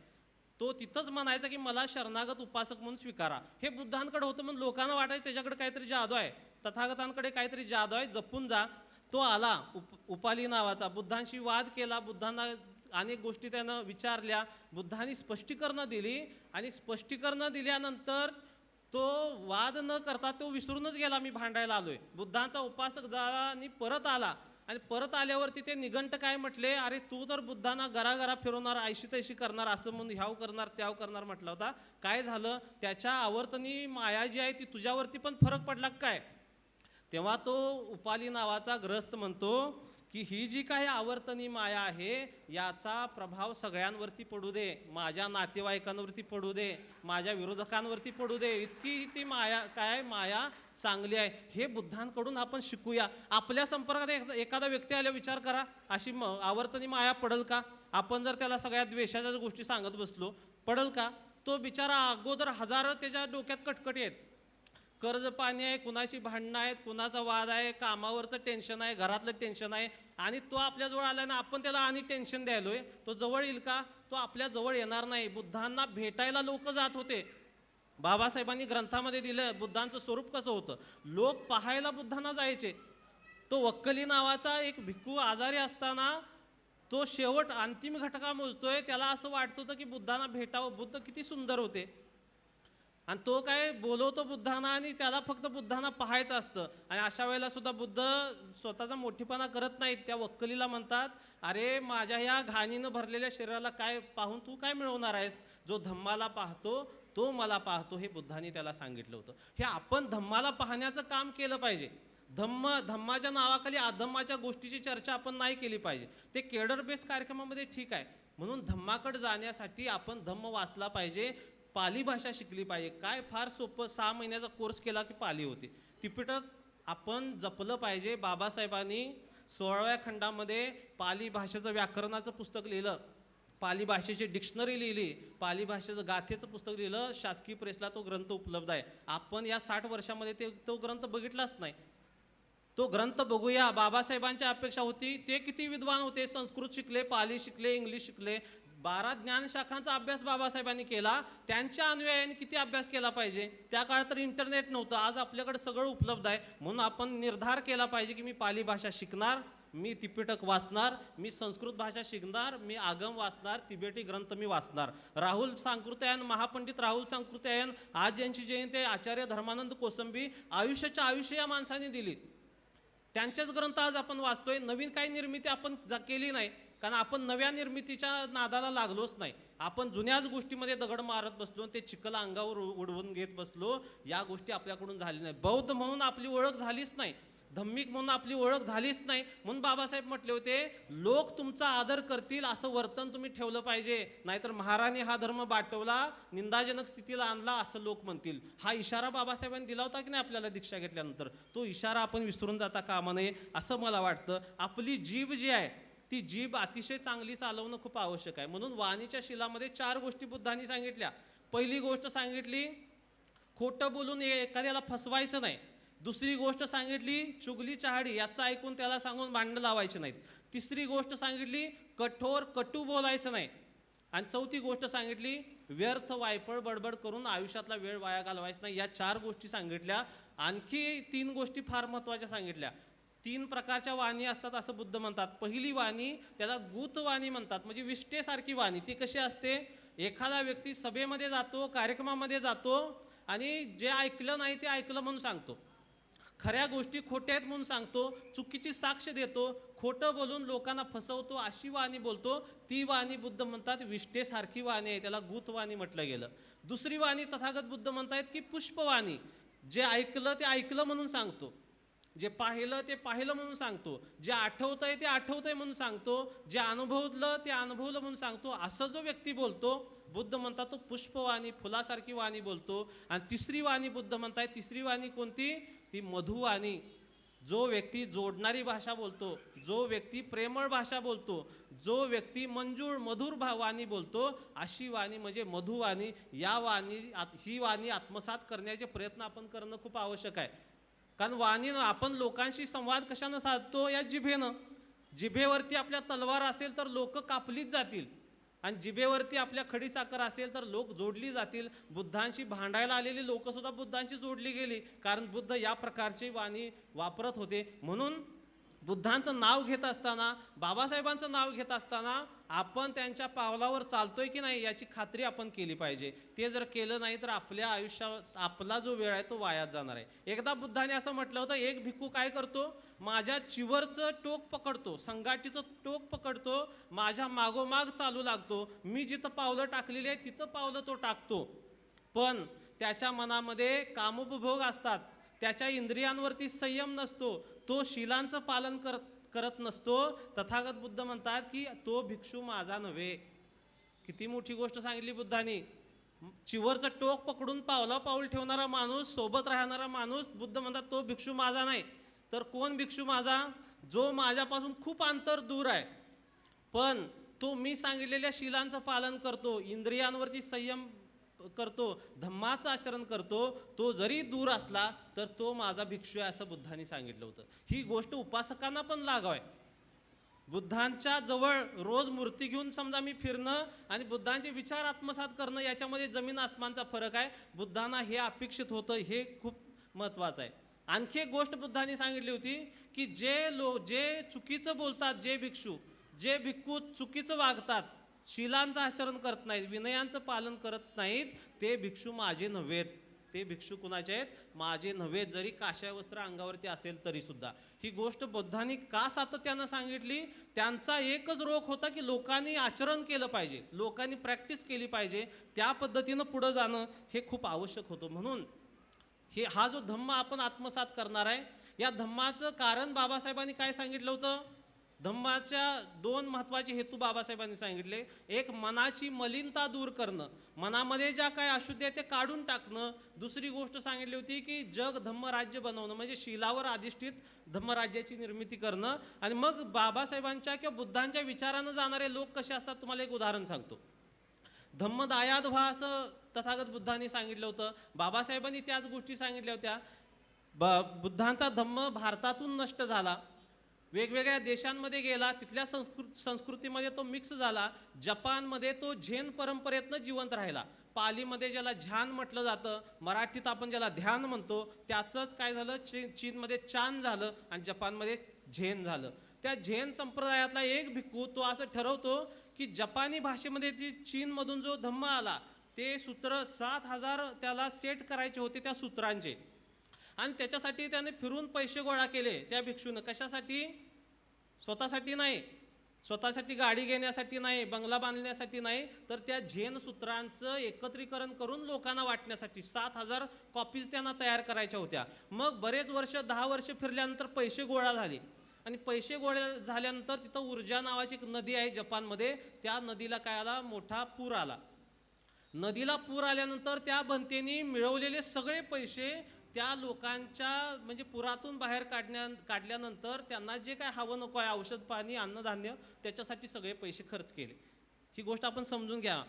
तो तिथंच म्हणायचा की मला शरणागत उपासक म्हणून स्वीकारा. हे बुद्धांकडे होतं, म्हणून लोकांना वाटायचं त्याच्याकडे काहीतरी जादू आहे, तथागतांकडे काहीतरी जादू आहे, जपून जा. तो आला उपाली नावाचा, बुद्धांशी वाद केला, बुद्धांना अनेक गोष्टी त्यानं विचारल्या, बुद्धांनी स्पष्टीकरणं दिली आणि स्पष्टीकरणं दिल्यानंतर तो वाद न करता तो विसरूनच गेला, मी भांडायला आलोय. बुद्धांचा उपासक झाला आणि परत आला आणि परत आल्यावरती ते निगंट काय म्हटले, अरे तू तर बुद्धांना गरागरा फिरवणार, ऐशी तैशी करणार, असं म्हणून ह्याव करणार त्याव करणार म्हटलं होता. काय झालं, त्याच्या आवर्तनी माया जी आहे ती तुझ्यावरती पण फरक पडला काय? तेव्हा तो उपाली नावाचा ग्रस्त म्हणतो की ही जी काही आवर्तनी माया आहे याचा प्रभाव सगळ्यांवरती पडू दे, माझ्या नातेवाईकांवरती पडू दे, माझ्या विरोधकांवरती पडू दे, इतकी ती माया काय माया चांगली आहे. हे बुद्धांकडून आपण शिकूया. आपल्या संपर्कात एखादा व्यक्ती आल्या, विचार करा, अशी आवर्तनी माया पडल का? आपण जर त्याला सगळ्या द्वेषाच्या गोष्टी सांगत बसलो, पडल का? तो बिचारा अगोदर हजारो त्याच्या डोक्यात कटकटी आहेत, कर्ज पाणी आहे, कुणाशी भांडणं आहेत, कुणाचा वाद आहे, कामावरचं टेन्शन आहे, घरातलं टेन्शन आहे, आणि तो आपल्याजवळ आला ना आपण त्याला आणि टेन्शन द्यायलोय. तो जवळ येईल का? तो आपल्या जवळ येणार नाही. बुद्धांना भेटायला लोक जात होते. बाबासाहेबांनी ग्रंथामध्ये दिलं बुद्धांचं स्वरूप कसं होतं. लोक पाहायला बुद्धांना जायचे. तो वक्कली नावाचा एक भिक्खू आजारी असताना तो शेवट अंतिम घटका मोजतोय, त्याला असं वाटत होतं की बुद्धांना भेटावं, बुद्ध किती सुंदर होते, आणि तो काय बोलवतो बुद्धांना आणि त्याला फक्त बुद्धांना पाहायचं असतं. आणि अशा वेळेला सुद्धा बुद्ध स्वतःचा मोठीपणा करत नाहीत. त्या वक्कलीला म्हणतात, अरे माझ्या ह्या घाणीनं भरलेल्या शरीराला काय पाहून तू काय मिळवणार आहेस? जो धम्माला पाहतो तो मला पाहतो, हे बुद्धांनी त्याला सांगितलं होतं. हे आपण धम्माला पाहण्याचं काम केलं पाहिजे. धम्माच्या नावाखाली अधम्माच्या गोष्टीची चर्चा आपण नाही केली पाहिजे. ते केडर बेस कार्यक्रमामध्ये ठीक आहे, म्हणून धम्माकडे जाण्यासाठी आपण धम्म वाचला पाहिजे, पाली भाषा शिकली पाहिजे. काय फार सोपं, 6 महिन्याचा कोर्स केला की पाली होती. त्रिपिटक आपण जपलं पाहिजे. बाबासाहेबांनी 16व्या खंडामध्ये पाली भाषेचं व्याकरणाचं पुस्तक लिहिलं, पाली भाषेची डिक्शनरी लिहिली, पाली भाषेचं गाथेचं पुस्तक लिहिलं, शासकीय प्रेसला तो ग्रंथ उपलब्ध आहे. आपण या 60 वर्षामध्ये तो ग्रंथ बघितलाच नाही. तो ग्रंथ बघूया. बाबासाहेबांची अपेक्षा होती, ते किती विद्वान होते, संस्कृत शिकले, पाली शिकले, इंग्लिश शिकले, 12 ज्ञानशाखांचा अभ्यास बाबासाहेबांनी केला. त्यांच्या अनुयायांनी किती अभ्यास केला पाहिजे. त्या काळात तर इंटरनेट नव्हतं, आज आपल्याकडे सगळं उपलब्ध आहे. म्हणून आपण निर्धार केला पाहिजे की मी पाली भाषा शिकणार, मी त्रिपिटक वाचणार, मी संस्कृत भाषा शिकणार, मी आगम वाचणार, तिबेटी ग्रंथ मी वाचणार. राहुल सांकृत्यायन, महापंडित राहुल सांकृत्यायन, आज ज्यांची जयंती आहे, आचार्य धर्मानंद कोसंबी, आयुष्याच्या आयुष्य या माणसाने दिली. त्यांचेच ग्रंथ आज आपण वाचतोय. नवीन काही निर्मिती आपण केली नाही, कारण आपण नव्या निर्मितीच्या नादाला लागलोच नाही. आपण जुन्याच गोष्टीमध्ये दगड मारत बसलो, ते चिखल अंगावर उडवून घेत बसलो. या गोष्टी आपल्याकडून झाली नाही. बौद्ध म्हणून आपली ओळख झालीच नाही, धम्मिक म्हणून आपली ओळख झालीच नाही. म्हणून बाबासाहेब म्हटले होते, लोक तुमचा आदर करतील असं वर्तन तुम्ही ठेवलं पाहिजे, नाहीतर महाराणी हा धर्म बाटवला, निंदाजनक स्थितीला आणला असं लोक म्हणतील. हा इशारा बाबासाहेबांनी दिला होता की नाही आपल्याला दीक्षा घेतल्यानंतर. तो इशारा आपण विसरून जाता कामा नये असं मला वाटतं. आपली जीभ जी आहे ती जीभ अतिशय चांगली चालवणं खूप आवश्यक आहे. म्हणून वाणीच्या शिलामध्ये 4 गोष्टी बुद्धांनी सांगितल्या. पहिली गोष्ट सांगितली, खोटं बोलून एखाद्याला फसवायचं नाही. दुसरी गोष्ट सांगितली, चुगली चहाडी याचं ऐकून त्याला सांगून भांडणं लावायची नाहीत. तिसरी गोष्ट सांगितली, कठोर कटू बोलायचं नाही. आणि चौथी गोष्ट सांगितली, व्यर्थ वायफळ बडबड करून आयुष्यातला वेळ वाया घालवायचा नाही. या 4 गोष्टी सांगितल्या. आणखी 3 गोष्टी फार महत्त्वाच्या सांगितल्या. 3 प्रकारच्या वाणी असतात असं बुद्ध म्हणतात. पहिली वाणी त्याला गूत वाणी म्हणतात, म्हणजे विष्टेसारखी वाणी. ती कशी असते, एखादा व्यक्ती सभेमध्ये जातो, कार्यक्रमामध्ये जातो आणि जे ऐकलं नाही ते ऐकलं म्हणून सांगतो, खऱ्या गोष्टी खोट्या आहेत म्हणून सांगतो, चुकीची साक्ष देतो, खोटं बोलून लोकांना फसवतो, अशी वाणी बोलतो. ती वाणी बुद्ध म्हणतात विष्टेसारखी वाणी आहे, त्याला गूतवाणी म्हटलं गेलं. दुसरी वाणी तथागत बुद्ध म्हणतायत की पुष्पवाणी. जे ऐकलं ते ऐकलं म्हणून सांगतो, जे पाहिलं ते पाहिलं म्हणून सांगतो, जे आठवतंय ते आठवतंय म्हणून सांगतो, जे अनुभवलं ते अनुभवलं म्हणून सांगतो. असं जो व्यक्ती बोलतो, बुद्ध म्हणतात तो पुष्पवाणी, फुलासारखी वाणी बोलतो. आणि तिसरी वाणी बुद्ध म्हणतायत, तिसरी वाणी कोणती, ती मधुवाणी. जो व्यक्ती जोडणारी भाषा बोलतो, जो व्यक्ती प्रेमळ भाषा बोलतो, जो व्यक्ती मंजूळ मधुर वाणी बोलतो, अशी वाणी म्हणजे मधुवाणी. ही वाणी आत्मसात करण्याचे प्रयत्न आपण करणं खूप आवश्यक आहे. कारण वाणीनं आपण लोकांशी संवाद कशानं साधतो, या जिभेनं. जिभेवरती आपल्या तलवार असेल तर लोक कापलीच जातील, आणि जिभेवरती आपल्या खडीसाखर असेल तर लोक जोडली जातील. बुद्धांशी भांडायला आलेली लोक सुद्धा बुद्धांची जोडली गेली, कारण बुद्ध या प्रकारची वाणी वापरत होते. म्हणून बुद्धांचं नाव घेत असताना, बाबासाहेबांचं नाव घेत असताना आपण त्यांच्या पावलावर चालतोय की नाही याची खात्री आपण केली पाहिजे. ते जर केलं नाही तर आपल्या आयुष्यात आपला जो वेळ आहे तो वायात जाणार आहे. एकदा बुद्धाने असं म्हटलं होतं, एक भिक्खू काय करतो, माझ्या चिवरचं टोक पकडतो, संगाटीचं टोक पकडतो, माझ्या मागोमाग चालू लागतो, मी जिथं पावलं टाकलेली आहे तिथं पावलं तो टाकतो, पण त्याच्या मनामध्ये कामोपभोग असतात, त्याच्या इंद्रियांवरती संयम नसतो, तो शिलांचं पालन करत नसतो. तथागत बुद्ध म्हणतात की तो भिक्षू माझा नव्हे. किती मोठी गोष्ट सांगितली बुद्धांनी. चिवरचं टोक पकडून पावला पाऊल ठेवणारा माणूस, सोबत राहणारा माणूस, बुद्ध म्हणतात तो भिक्षू माझा नाही. तर कोण भिक्षू माझा, जो माझ्यापासून खूप अंतर दूर आहे, पण तो मी सांगितलेल्या शिलांचं पालन करतो, इंद्रियांवरती संयम करतो, धम्माचं आचरण करतो, तो जरी दूर असला तर तो माझा भिक्षू आहे असं बुद्धांनी सांगितलं होतं. ही गोष्ट उपासकांना पण लागू आहे. बुद्धांच्या जवळ रोज मूर्ती घेऊन समजा मी फिरणं आणि बुद्धांचे विचार आत्मसात करणं याच्यामध्ये जमीन आसमानचा फरक आहे. बुद्धांना हे अपेक्षित होतं, हे खूप महत्त्वाचं आहे. आणखी एक गोष्ट बुद्धांनी सांगितली होती की जे चुकीचं बोलतात, जे भिक्खू चुकीचं वागतात, शिलांचं आचरण करत नाहीत, विनयांचं पालन करत नाहीत, ते भिक्षू माझे नव्हेत. ते भिक्षू कुणाचे आहेत, माझे नव्हेत, जरी काशाय वस्त्र अंगावरती असेल तरी सुद्धा. ही गोष्ट बुद्धांनी का सातत्यानं सांगितली, त्यांचा एकच रोख होता की लोकांनी आचरण केलं पाहिजे, लोकांनी प्रॅक्टिस केली पाहिजे, त्या पद्धतीनं पुढं जाणं हे खूप आवश्यक होतं. म्हणून हा जो धम्म आपण आत्मसात करणार आहे, या धम्माचं कारण बाबासाहेबांनी काय सांगितलं होतं, धम्माच्या दोन महत्त्वाचे हेतू बाबासाहेबांनी सांगितले. एक, मनाची मलिनता दूर करणं, मनामध्ये ज्या काय अशुद्धी आहे ते काढून टाकणं. दुसरी गोष्ट सांगितली होती की जग धम्मराज्य बनवणं, म्हणजे शिलावर अधिष्ठित धम्मराज्याची निर्मिती करणं. आणि मग बाबासाहेबांच्या किंवा बुद्धांच्या विचारानं जाणारे लोक कसे असतात तुम्हाला एक उदाहरण सांगतो. धम्मदायाद व्हा असं तथागत बुद्धांनी सांगितलं होतं. बाबासाहेबांनी त्याच गोष्टी सांगितल्या होत्या. बुद्धांचा धम्म भारतातून नष्ट झाला, वेगवेगळ्या देशांमध्ये गेला, तिथल्या संस्कृतीमध्ये तो मिक्स झाला. जपानमध्ये तो झेन परंपरेतनं जिवंत राहिला. पालीमध्ये ज्याला ध्यान म्हटलं जातं, मराठीत आपण ज्याला ध्यान म्हणतो, त्याचंच काय झालं, चीनमध्ये चान झालं आणि जपानमध्ये झेन झालं. त्या झेन संप्रदायातला एक भिक्खू तो असं ठरवतो की जपानी भाषेमध्ये जी चीनमधून जो धम्म आला ते सूत्र 7,000 त्याला सेट करायचे होते त्या सूत्रांचे. आणि त्याच्यासाठी त्याने फिरून पैसे गोळा केले त्या भिक्षूनं. कशासाठी? स्वतःसाठी नाही, स्वतःसाठी गाडी घेण्यासाठी नाही, बंगला बांधण्यासाठी नाही, तर त्या झेन सूत्रांचं एकत्रीकरण करून लोकांना वाटण्यासाठी 7,000 कॉपीज त्यांना तयार करायच्या होत्या. मग बरेच वर्ष, 10 वर्ष फिरल्यानंतर पैसे गोळा झाले. आणि पैसे गोळा झाल्यानंतर तिथं ऊर्जा नावाची एक नदी आहे जपानमध्ये, त्या नदीला काय आला, मोठा पूर आला. नदीला पूर आल्यानंतर त्या बनतेने मिळवलेले सगळे पैसे त्या लोकांच्या म्हणजे पुरातून बाहेर काढल्यानंतर त्यांना जे काय हवं नको आहे, औषध पाणी अन्नधान्य, त्याच्यासाठी सगळे पैसे खर्च केले. ही गोष्ट आपण समजून घ्या.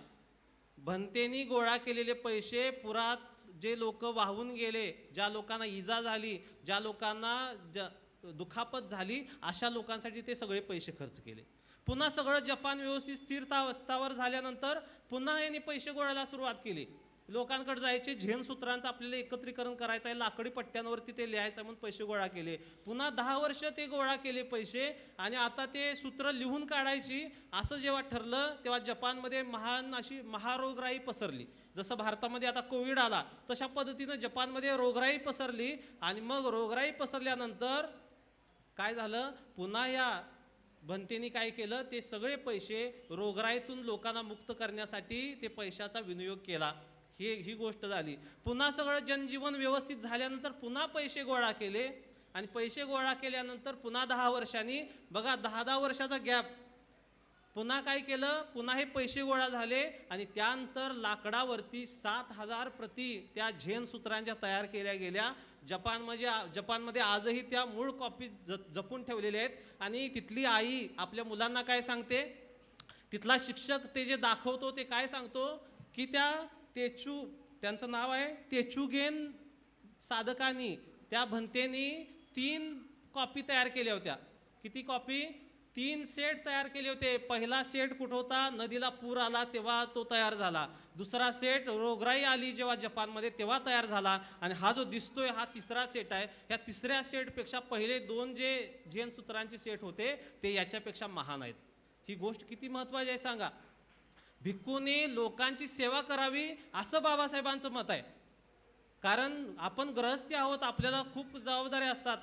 भंतेनी गोळा केलेले पैसे पुरात जे लोक वाहून गेले, ज्या लोकांना इजा झाली, ज्या लोकांना दुखापत झाली, अशा लोकांसाठी ते सगळे पैसे खर्च केले. पुन्हा सगळं जपान व्यवस्थित स्थिरतावस्थावर झाल्यानंतर पुन्हा यांनी पैसे गोळायला सुरुवात केली. लोकांकडे जायचे, झेन सूत्रांचं आपल्याला एकत्रीकरण करायचं आहे, लाकडी पट्ट्यांवरती ते लिहायचं म्हणून पैसे गोळा केले. पुन्हा 10 वर्ष ते गोळा केले पैसे आणि आता ते सूत्र लिहून काढायची असं जेव्हा ठरलं तेव्हा जपानमध्ये महान अशी महारोगराई पसरली. जसं भारतामध्ये आता कोविड आला तशा पद्धतीनं जपानमध्ये रोगराई पसरली. आणि मग रोगराई पसरल्यानंतर काय झालं, पुन्हा या भंतेनी काय केलं, ते सगळे पैसे रोगराईतून लोकांना मुक्त करण्यासाठी ते पैशाचा विनियोग केला. ही गोष्ट झाली. पुन्हा सगळं जनजीवन व्यवस्थित झाल्यानंतर पुन्हा पैसे गोळा केले आणि पैसे गोळा केल्यानंतर पुन्हा 10 वर्षांनी, बघा 10-10 वर्षाचा गॅप, पुन्हा काय केलं, पुन्हा हे पैसे गोळा झाले आणि त्यानंतर लाकडावरती 7,000 प्रती त्या झेन सूत्रांच्या तयार केल्या गेल्या. जपानमध्ये आजही त्या मूळ कॉपी जपून ठेवलेल्या आहेत. आणि तिथली आई आपल्या मुलांना काय सांगते, तिथला शिक्षक ते जे दाखवतो ते काय सांगतो की त्यांचं नाव आहे तेचुगेन साधकानी, त्या भंतेनी 3 कॉपी तयार केल्या होत्या. किती कॉपी? 3 सेट तयार केले होते. पहिला सेट कुठं होता, नदीला पूर आला तेव्हा तो तयार झाला. दुसरा सेट रोगराई आली जेव्हा जपानमध्ये तेव्हा तयार झाला. आणि हा जो दिसतोय हा तिसरा सेट आहे. ह्या तिसऱ्या सेटपेक्षा पहिले 2 जे झेन सूत्रांचे सेट होते ते याच्यापेक्षा महान आहेत. ही गोष्ट किती महत्त्वाची आहे सांगा. भिक्खूने लोकांची सेवा करावी असं बाबासाहेबांचं मत आहे. कारण आपण गृहस्थी आहोत, आपल्याला खूप जबाबदाऱ्या असतात.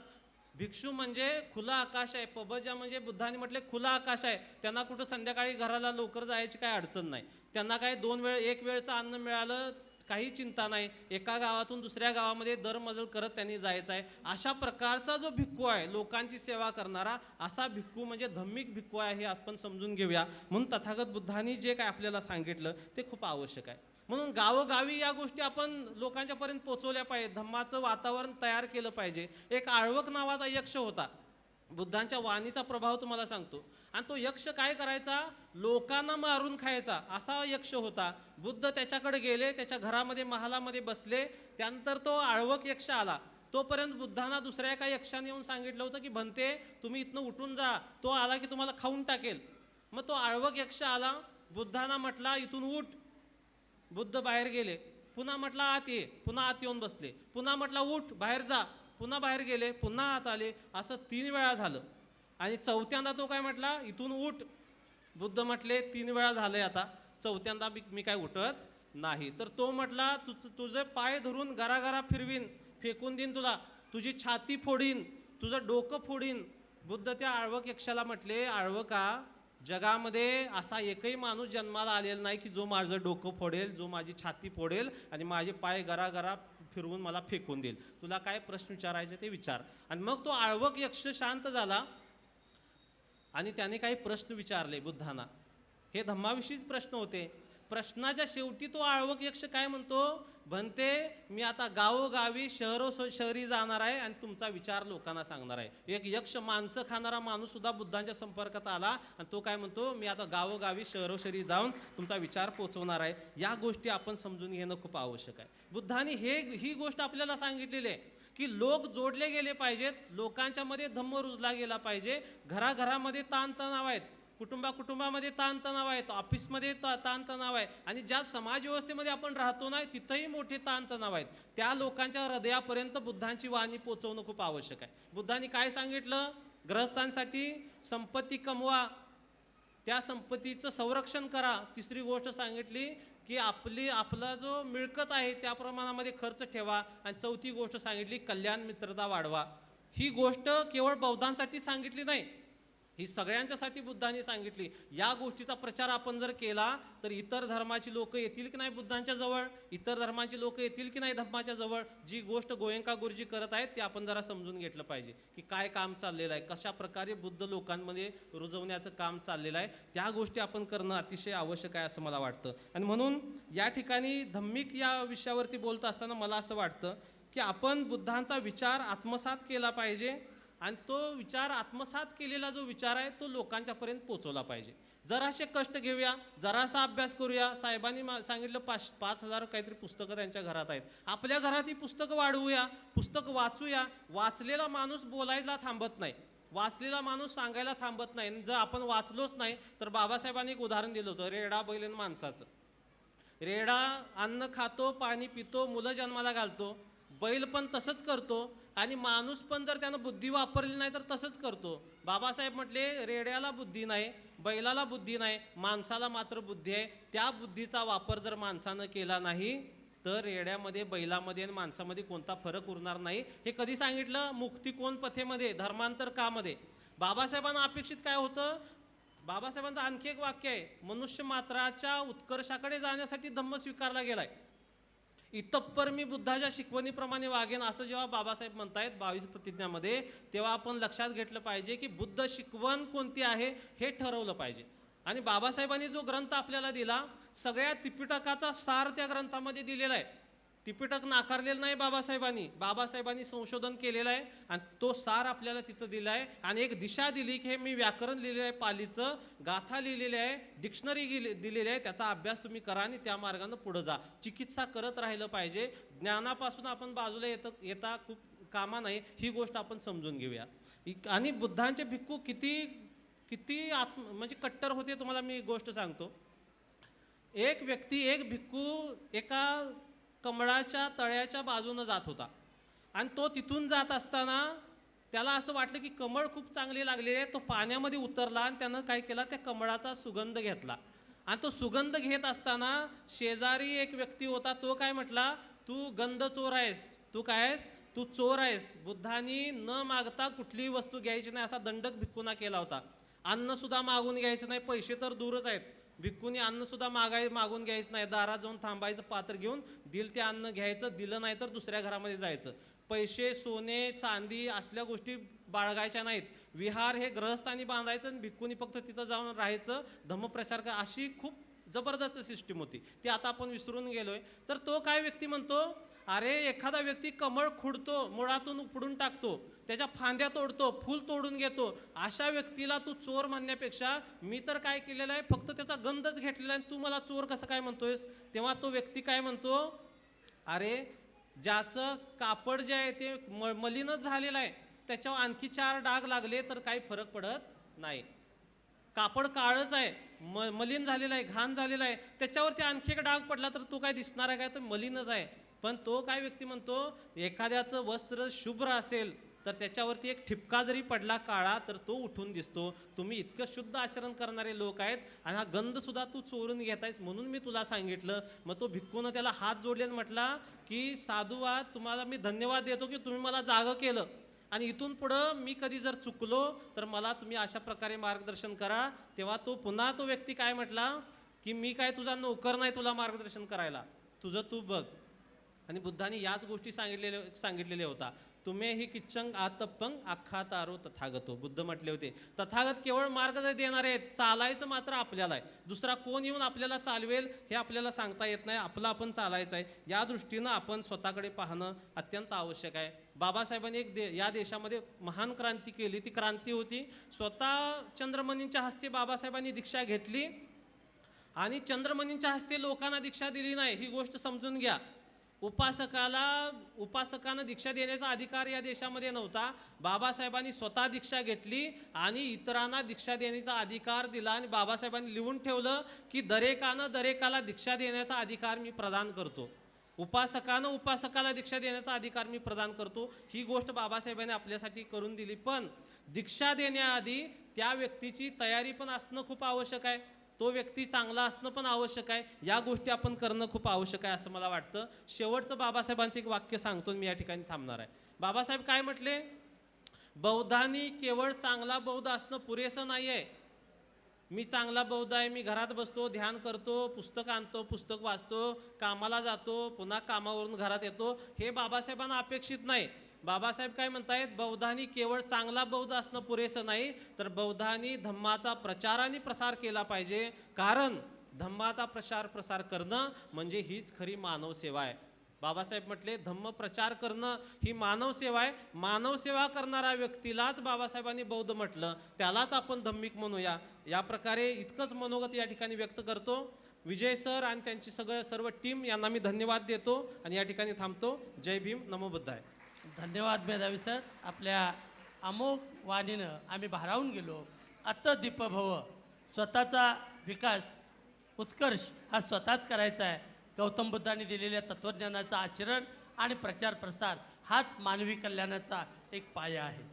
भिक्षू म्हणजे खुला आकाश आहे. पबजा म्हणजे बुद्धांनी म्हटले खुला आकाश आहे. त्यांना कुठं संध्याकाळी घराला लवकर जायची काय अडचण नाही. त्यांना काय 2 वेळ 1 वेळचं अन्न मिळालं काही चिंता नाही. एका गावातून दुसऱ्या गावामध्ये दरमजल करत त्यांनी जायचं आहे. अशा प्रकारचा जो भिक्खू आहे, लोकांची सेवा करणारा, असा भिक्खू म्हणजे धम्मिक भिक्खू आहे, हे आपण समजून घेऊया. म्हणून तथागत बुद्धांनी जे काय आपल्याला सांगितलं ते खूप आवश्यक आहे. म्हणून गावोगावी या गोष्टी आपण लोकांच्या पर्यंत पोहोचवल्या पाहिजे. धम्माचं वातावरण तयार केलं पाहिजे. एक आळवक नावाचा यक्ष होता. बुद्धांच्या वाणीचा प्रभाव तुम्हाला सांगतो. आणि तो यक्ष काय करायचा, लोकांना मारून खायचा असा यक्ष होता. बुद्ध त्याच्याकडे गेले, त्याच्या घरामध्ये महालामध्ये बसले. त्यानंतर तो आळवक यक्ष आला. तोपर्यंत बुद्धांना दुसऱ्या एका यक्षाने येऊन सांगितलं होतं की भंते तुम्ही इथनं उठून जा, तो आला की तुम्हाला खाऊन टाकेल. मग तो आळवक यक्ष आला, बुद्धांना म्हटला इथून उठ. बुद्ध बाहेर गेले. पुन्हा म्हटला आत ये, पुन्हा आत येऊन बसले. पुन्हा म्हटला उठ बाहेर जा, पुन्हा बाहेर गेले, पुन्हा आत आले. असं 3 वेळा झालं. आणि चौथ्यांदा तो काय म्हटला, इथून उठ. बुद्ध म्हटले 3 वेळा झालंय, आता चौथ्यांदा मी काय उठत नाही. तर तो म्हटला तुझे पाय धरून घराघरा फिरवीन, फेकून देईन तुला, तुझी छाती फोडीन, तुझं डोकं फोडीन. बुद्ध त्या आळवक यक्षाला म्हटले, आळवका, जगामध्ये असा एकही माणूस जन्माला आलेला नाही की जो माझं डोकं फोडेल, जो माझी छाती फोडेल आणि माझे पाय घराघरा फिरवून मला फेकून देईल. तुला काय प्रश्न विचारायचे ते विचार. आणि मग तो आळवक यक्ष शांत झाला. आणि त्याने काही प्रश्न विचारले बुद्धांना. हे धम्माविषयीच प्रश्न होते. प्रश्नाच्या शेवटी तो आळवक यक्ष काय म्हणतो, म्हणते मी आता गावोगावी शहरी जाणार आहे आणि तुमचा विचार लोकांना सांगणार आहे. एक यक्ष माणसं खाणारा माणूस सुद्धा बुद्धांच्या संपर्कात आला आणि तो काय म्हणतो, मी आता गावोगावी शहरोशहरी जाऊन तुमचा विचार पोचवणार आहे. या गोष्टी आपण समजून घेणं खूप आवश्यक आहे. बुद्धांनी ही गोष्ट आपल्याला सांगितलेली आहे की लोक जोडले गेले पाहिजेत, लोकांच्या मध्ये धम्म रुजला गेला पाहिजे. घराघरामध्ये ताणतणाव आहेत, कुटुंबामध्ये ताणतणाव आहेत, ऑफिसमध्ये ताणतणाव आहे आणि ज्या समाज व्यवस्थेमध्ये आपण राहतो ना तिथंही मोठे ताणतणाव आहेत. त्या लोकांच्या हृदयापर्यंत बुद्धांची वाणी पोचवणं खूप आवश्यक आहे. बुद्धांनी काय सांगितलं, गृहस्थांसाठी संपत्ती कमवा, त्या संपत्तीचं संरक्षण करा. तिसरी गोष्ट सांगितली की आपला जो मिळकत आहे त्या प्रमाणामध्ये खर्च ठेवा. आणि चौथी गोष्ट सांगितली कल्याण मित्रता वाढवा. ही गोष्ट केवळ बौद्धांसाठी सांगितली नाही, ही सगळ्यांच्यासाठी बुद्धांनी सांगितली. या गोष्टीचा प्रचार आपण जर केला तर इतर धर्माची लोक येतील की नाही बुद्धांच्या जवळ, इतर धर्माची लोक येतील की नाही धम्माच्या जवळ. जी गोष्ट गोयंका गुरुजी करत आहेत ते आपण जरा समजून घेतलं पाहिजे की काय काम चाललेलं आहे, कशा प्रकारे बुद्ध लोकांमध्ये रुजवण्याचं काम चाललेलं आहे. त्या गोष्टी आपण करणं अतिशय आवश्यक आहे असं मला वाटतं. आणि म्हणून या ठिकाणी धम्मिक या विषयावरती बोलत असताना मला असं वाटतं की आपण बुद्धांचा विचार आत्मसात केला पाहिजे आणि तो विचार आत्मसात केलेला जो विचार आहे तो लोकांच्यापर्यंत पोचवला पाहिजे. जराशे कष्ट घेऊया, जरासा अभ्यास करूया. साहेबांनी सांगितलं 5,000 काहीतरी पुस्तकं त्यांच्या घरात आहेत. आपल्या घरात ही पुस्तकं वाढवूया, पुस्तक वाचूया. वाचलेला माणूस बोलायला थांबत नाही, वाचलेला माणूस सांगायला थांबत नाही. जर आपण वाचलोच नाही तर बाबासाहेबांनी एक उदाहरण दिलं होतं रेडा बैल आणि माणसाचं. रेडा अन्न खातो, पाणी पितो, मुलं जन्माला घालतो. बैल पण तसंच करतो आणि माणूस पण जर त्यानं बुद्धी वापरली नाही तर तसंच करतो. बाबासाहेब म्हटले रेड्याला बुद्धी नाही, बैलाला बुद्धी नाही, माणसाला मात्र बुद्धी आहे. त्या बुद्धीचा वापर जर माणसानं केला नाही तर रेड्यामध्ये, बैलामध्ये आणि माणसामध्ये कोणता फरक उरणार नाही. हे कधी सांगितलं, मुक्ती कोण पथेमध्ये, धर्मांतर कामध्ये. बाबासाहेबांना अपेक्षित काय होतं, बाबासाहेबांचं आणखी एक वाक्य आहे, मनुष्य मात्राच्या उत्कर्षाकडे जाण्यासाठी धम्म स्वीकारला गेलाय. इतप्पर मी बुद्धाच्या शिकवणीप्रमाणे वागेन असं जेव्हा बाबासाहेब म्हणतायत 22 प्रतिज्ञामध्ये, तेव्हा आपण लक्षात घेतलं पाहिजे की बुद्ध शिकवण कोणती आहे हे ठरवलं पाहिजे. आणि बाबासाहेबांनी जो ग्रंथ आपल्याला दिला, सगळ्या त्रिपिटकाचा सार त्या ग्रंथामध्ये दिलेला आहे. त्रिपिटक नाकारलेलं नाही बाबासाहेबांनी, बाबासाहेबांनी संशोधन केलेलं आहे आणि तो सार आपल्याला तिथं दिला आहे. आणि एक दिशा दिली की हे मी व्याकरण लिहिलेलं आहे, पालीचं गाथा लिहिलेली आहे, डिक्शनरी दिलेली आहे, त्याचा अभ्यास तुम्ही करा आणि त्या मार्गाने पुढे जा. चिकित्सा करत राहिलं पाहिजे, ज्ञानापासून आपण बाजूला येता खूप कामा नाही. ही गोष्ट आपण समजून घेऊया. आणि बुद्धांचे भिक्खू किती म्हणजे कट्टर होते तुम्हाला मी गोष्ट सांगतो. एक व्यक्ती, एक भिक्खू एका कमळाच्या तळ्याच्या बाजूनं जात होता आणि तो तिथून जात असताना त्याला असं वाटलं की कमळ खूप चांगले लागलेले आहे. तो पाण्यामध्ये उतरला आणि त्यानं काय केला, त्या कमळाचा सुगंध घेतला. आणि तो सुगंध घेत असताना शेजारी एक व्यक्ती होता, तो काय म्हटला, तू गंध चोर आहेस, तू काय आहेस, तू चोर आहेस. बुद्धांनी न मागता कुठलीही वस्तू घ्यायची नाही असा दंडक भिक्खूंना केला होता. अन्न सुद्धा मागून घ्यायचं नाही, पैसे तर दूरच आहेत. भिक्खूंनी अन्न सुद्धा मागून घ्यायचं नाही, दारात जाऊन थांबायचं, पात्र घेऊन दिल ते अन्न घ्यायचं, दिलं नाही तर दुसऱ्या घरामध्ये जायचं. पैसे, सोने, चांदी असल्या गोष्टी बाळगायच्या नाहीत. विहार हे ग्रहस्थानी बांधायचं आणि भिक्खूंनी फक्त तिथं जाऊन राहायचं, धम्मप्रचार कर, अशी खूप जबरदस्त सिस्टीम होती. ती आता आपण विसरून गेलोय. तर तो काय व्यक्ती म्हणतो, अरे एखादा व्यक्ती कमळ खुडतो, मुळातून उपडून टाकतो, त्याच्या फांद्या तोडतो, फूल तोडून घेतो, अशा व्यक्तीला तू चोर म्हणण्यापेक्षा मी तर काय केलेलं आहे, फक्त त्याचा गंधच घेतलेला आहे, तू मला चोर कसं काय म्हणतोयस. तेव्हा तो व्यक्ती काय म्हणतो, अरे ज्याचं कापड जे आहे ते मलिनच झालेलं आहे, त्याच्यावर आणखी 4 डाग लागले तर काही फरक पडत नाही. कापड काळच आहे, मलिन झालेलं आहे, घाण झालेलं आहे, त्याच्यावरती आणखी एक डाग पडला तर तो काय दिसणार आहे काय, तर मलिनच आहे. पण तो काय व्यक्ती म्हणतो, एखाद्याचं वस्त्र शुभ्र असेल तर त्याच्यावरती एक ठिपका जरी पडला काळा तर तो उठून दिसतो. तुम्ही इतकं शुद्ध आचरण करणारे लोक आहेत आणि हा गंध सुद्धा तू चोरून घेतायस, म्हणून मी तुला सांगितलं. मग तो भिक्खूनं त्याला हात जोडले आणि म्हटला की साधुवा, तुम्हाला मी धन्यवाद देतो की तुम्ही मला जागं केलं आणि इथून पुढं मी कधी जर चुकलो तर मला तुम्ही अशा प्रकारे मार्गदर्शन करा. तेव्हा पुन्हा तो व्यक्ती काय म्हटला की मी काय तुझा नोकर नाही तुला मार्गदर्शन करायला, तुझं तू बघ. आणि बुद्धांनी याच गोष्टी सांगितलेल्या होता. तुम्ही ही किच्चंग आतप्पंग अख्खा तारो तथागतो. बुद्ध म्हटले होते तथागत केवळ मार्ग देणारे आहेत, चालायचं मात्र आपल्याला आहे. दुसरा कोण येऊन आपल्याला चालवेल हे आपल्याला सांगता येत नाही, आपलं आपण चालायचं आहे. या दृष्टीनं आपण स्वतःकडे पाहणं अत्यंत आवश्यक आहे. बाबासाहेबांनी या देशामध्ये महान क्रांती केली. ती क्रांती होती स्वतः चंद्रमणींच्या हस्ते बाबासाहेबांनी दीक्षा घेतली आणि चंद्रमणींच्या हस्ते लोकांना दीक्षा दिली नाही, ही गोष्ट समजून घ्या. उपासकानं दीक्षा देण्याचा अधिकार या देशामध्ये नव्हता. बाबासाहेबांनी स्वतः दीक्षा घेतली आणि इतरांना दीक्षा देण्याचा अधिकार दिला आणि बाबासाहेबांनी लिहून ठेवलं की दरेकाला दीक्षा देण्याचा अधिकार मी प्रदान करतो. उपासकानं उपासकाला दीक्षा देण्याचा अधिकार मी प्रदान करतो. ही गोष्ट बाबासाहेबांनी आपल्यासाठी करून दिली. पण दीक्षा देण्याआधी त्या व्यक्तीची तयारी पण असणं खूप आवश्यक आहे, तो व्यक्ती चांगला असणं पण आवश्यक आहे. या गोष्टी आपण करणं खूप आवश्यक आहे असं मला वाटतं. शेवटचं बाबासाहेबांचं एक वाक्य सांगतो, मी या ठिकाणी थांबणार आहे. बाबासाहेब काय म्हटले? बौद्धांनी केवळ चांगला बौद्ध असणं पुरेसं नाही आहे. मी चांगला बौद्ध आहे, मी घरात बसतो, ध्यान करतो, पुस्तक आणतो, पुस्तक वाचतो, कामाला जातो, पुन्हा कामावरून घरात येतो, हे बाबासाहेबांना अपेक्षित नाही. बाबासाहेब काय म्हणतायत? बौद्धांनी केवळ चांगला बौद्ध असणं पुरेसं नाही, तर बौद्धांनी धम्माचा प्रचार आणि प्रसार केला पाहिजे. कारण धम्माचा प्रसार करणं म्हणजे हीच खरी मानव सेवा आहे. बाबासाहेब म्हटले धम्म प्रचार करणं ही मानव सेवा आहे. मानव सेवा करणाऱ्या व्यक्तीलाच बाबासाहेबांनी बौद्ध म्हटलं, त्यालाच आपण धम्मिक म्हणूया. या प्रकारे इतकंच मनोगत या ठिकाणी व्यक्त करतो. विजय सर आणि त्यांची सर्व टीम यांना मी धन्यवाद देतो आणि या ठिकाणी थांबतो. जय भीम, नमो बुद्धाय. धन्यवाद मेधावी सर. आपल्या अमोघ वाणीनं आम्ही भारावून गेलो. दीपभव. स्वतःचा विकास उत्कर्ष हा स्वतःच करायचा आहे. गौतम बुद्धांनी दिलेल्या तत्त्वज्ञानाचं आचरण आणि प्रचार प्रसार हाच मानवी कल्याणाचा एक पाया आहे.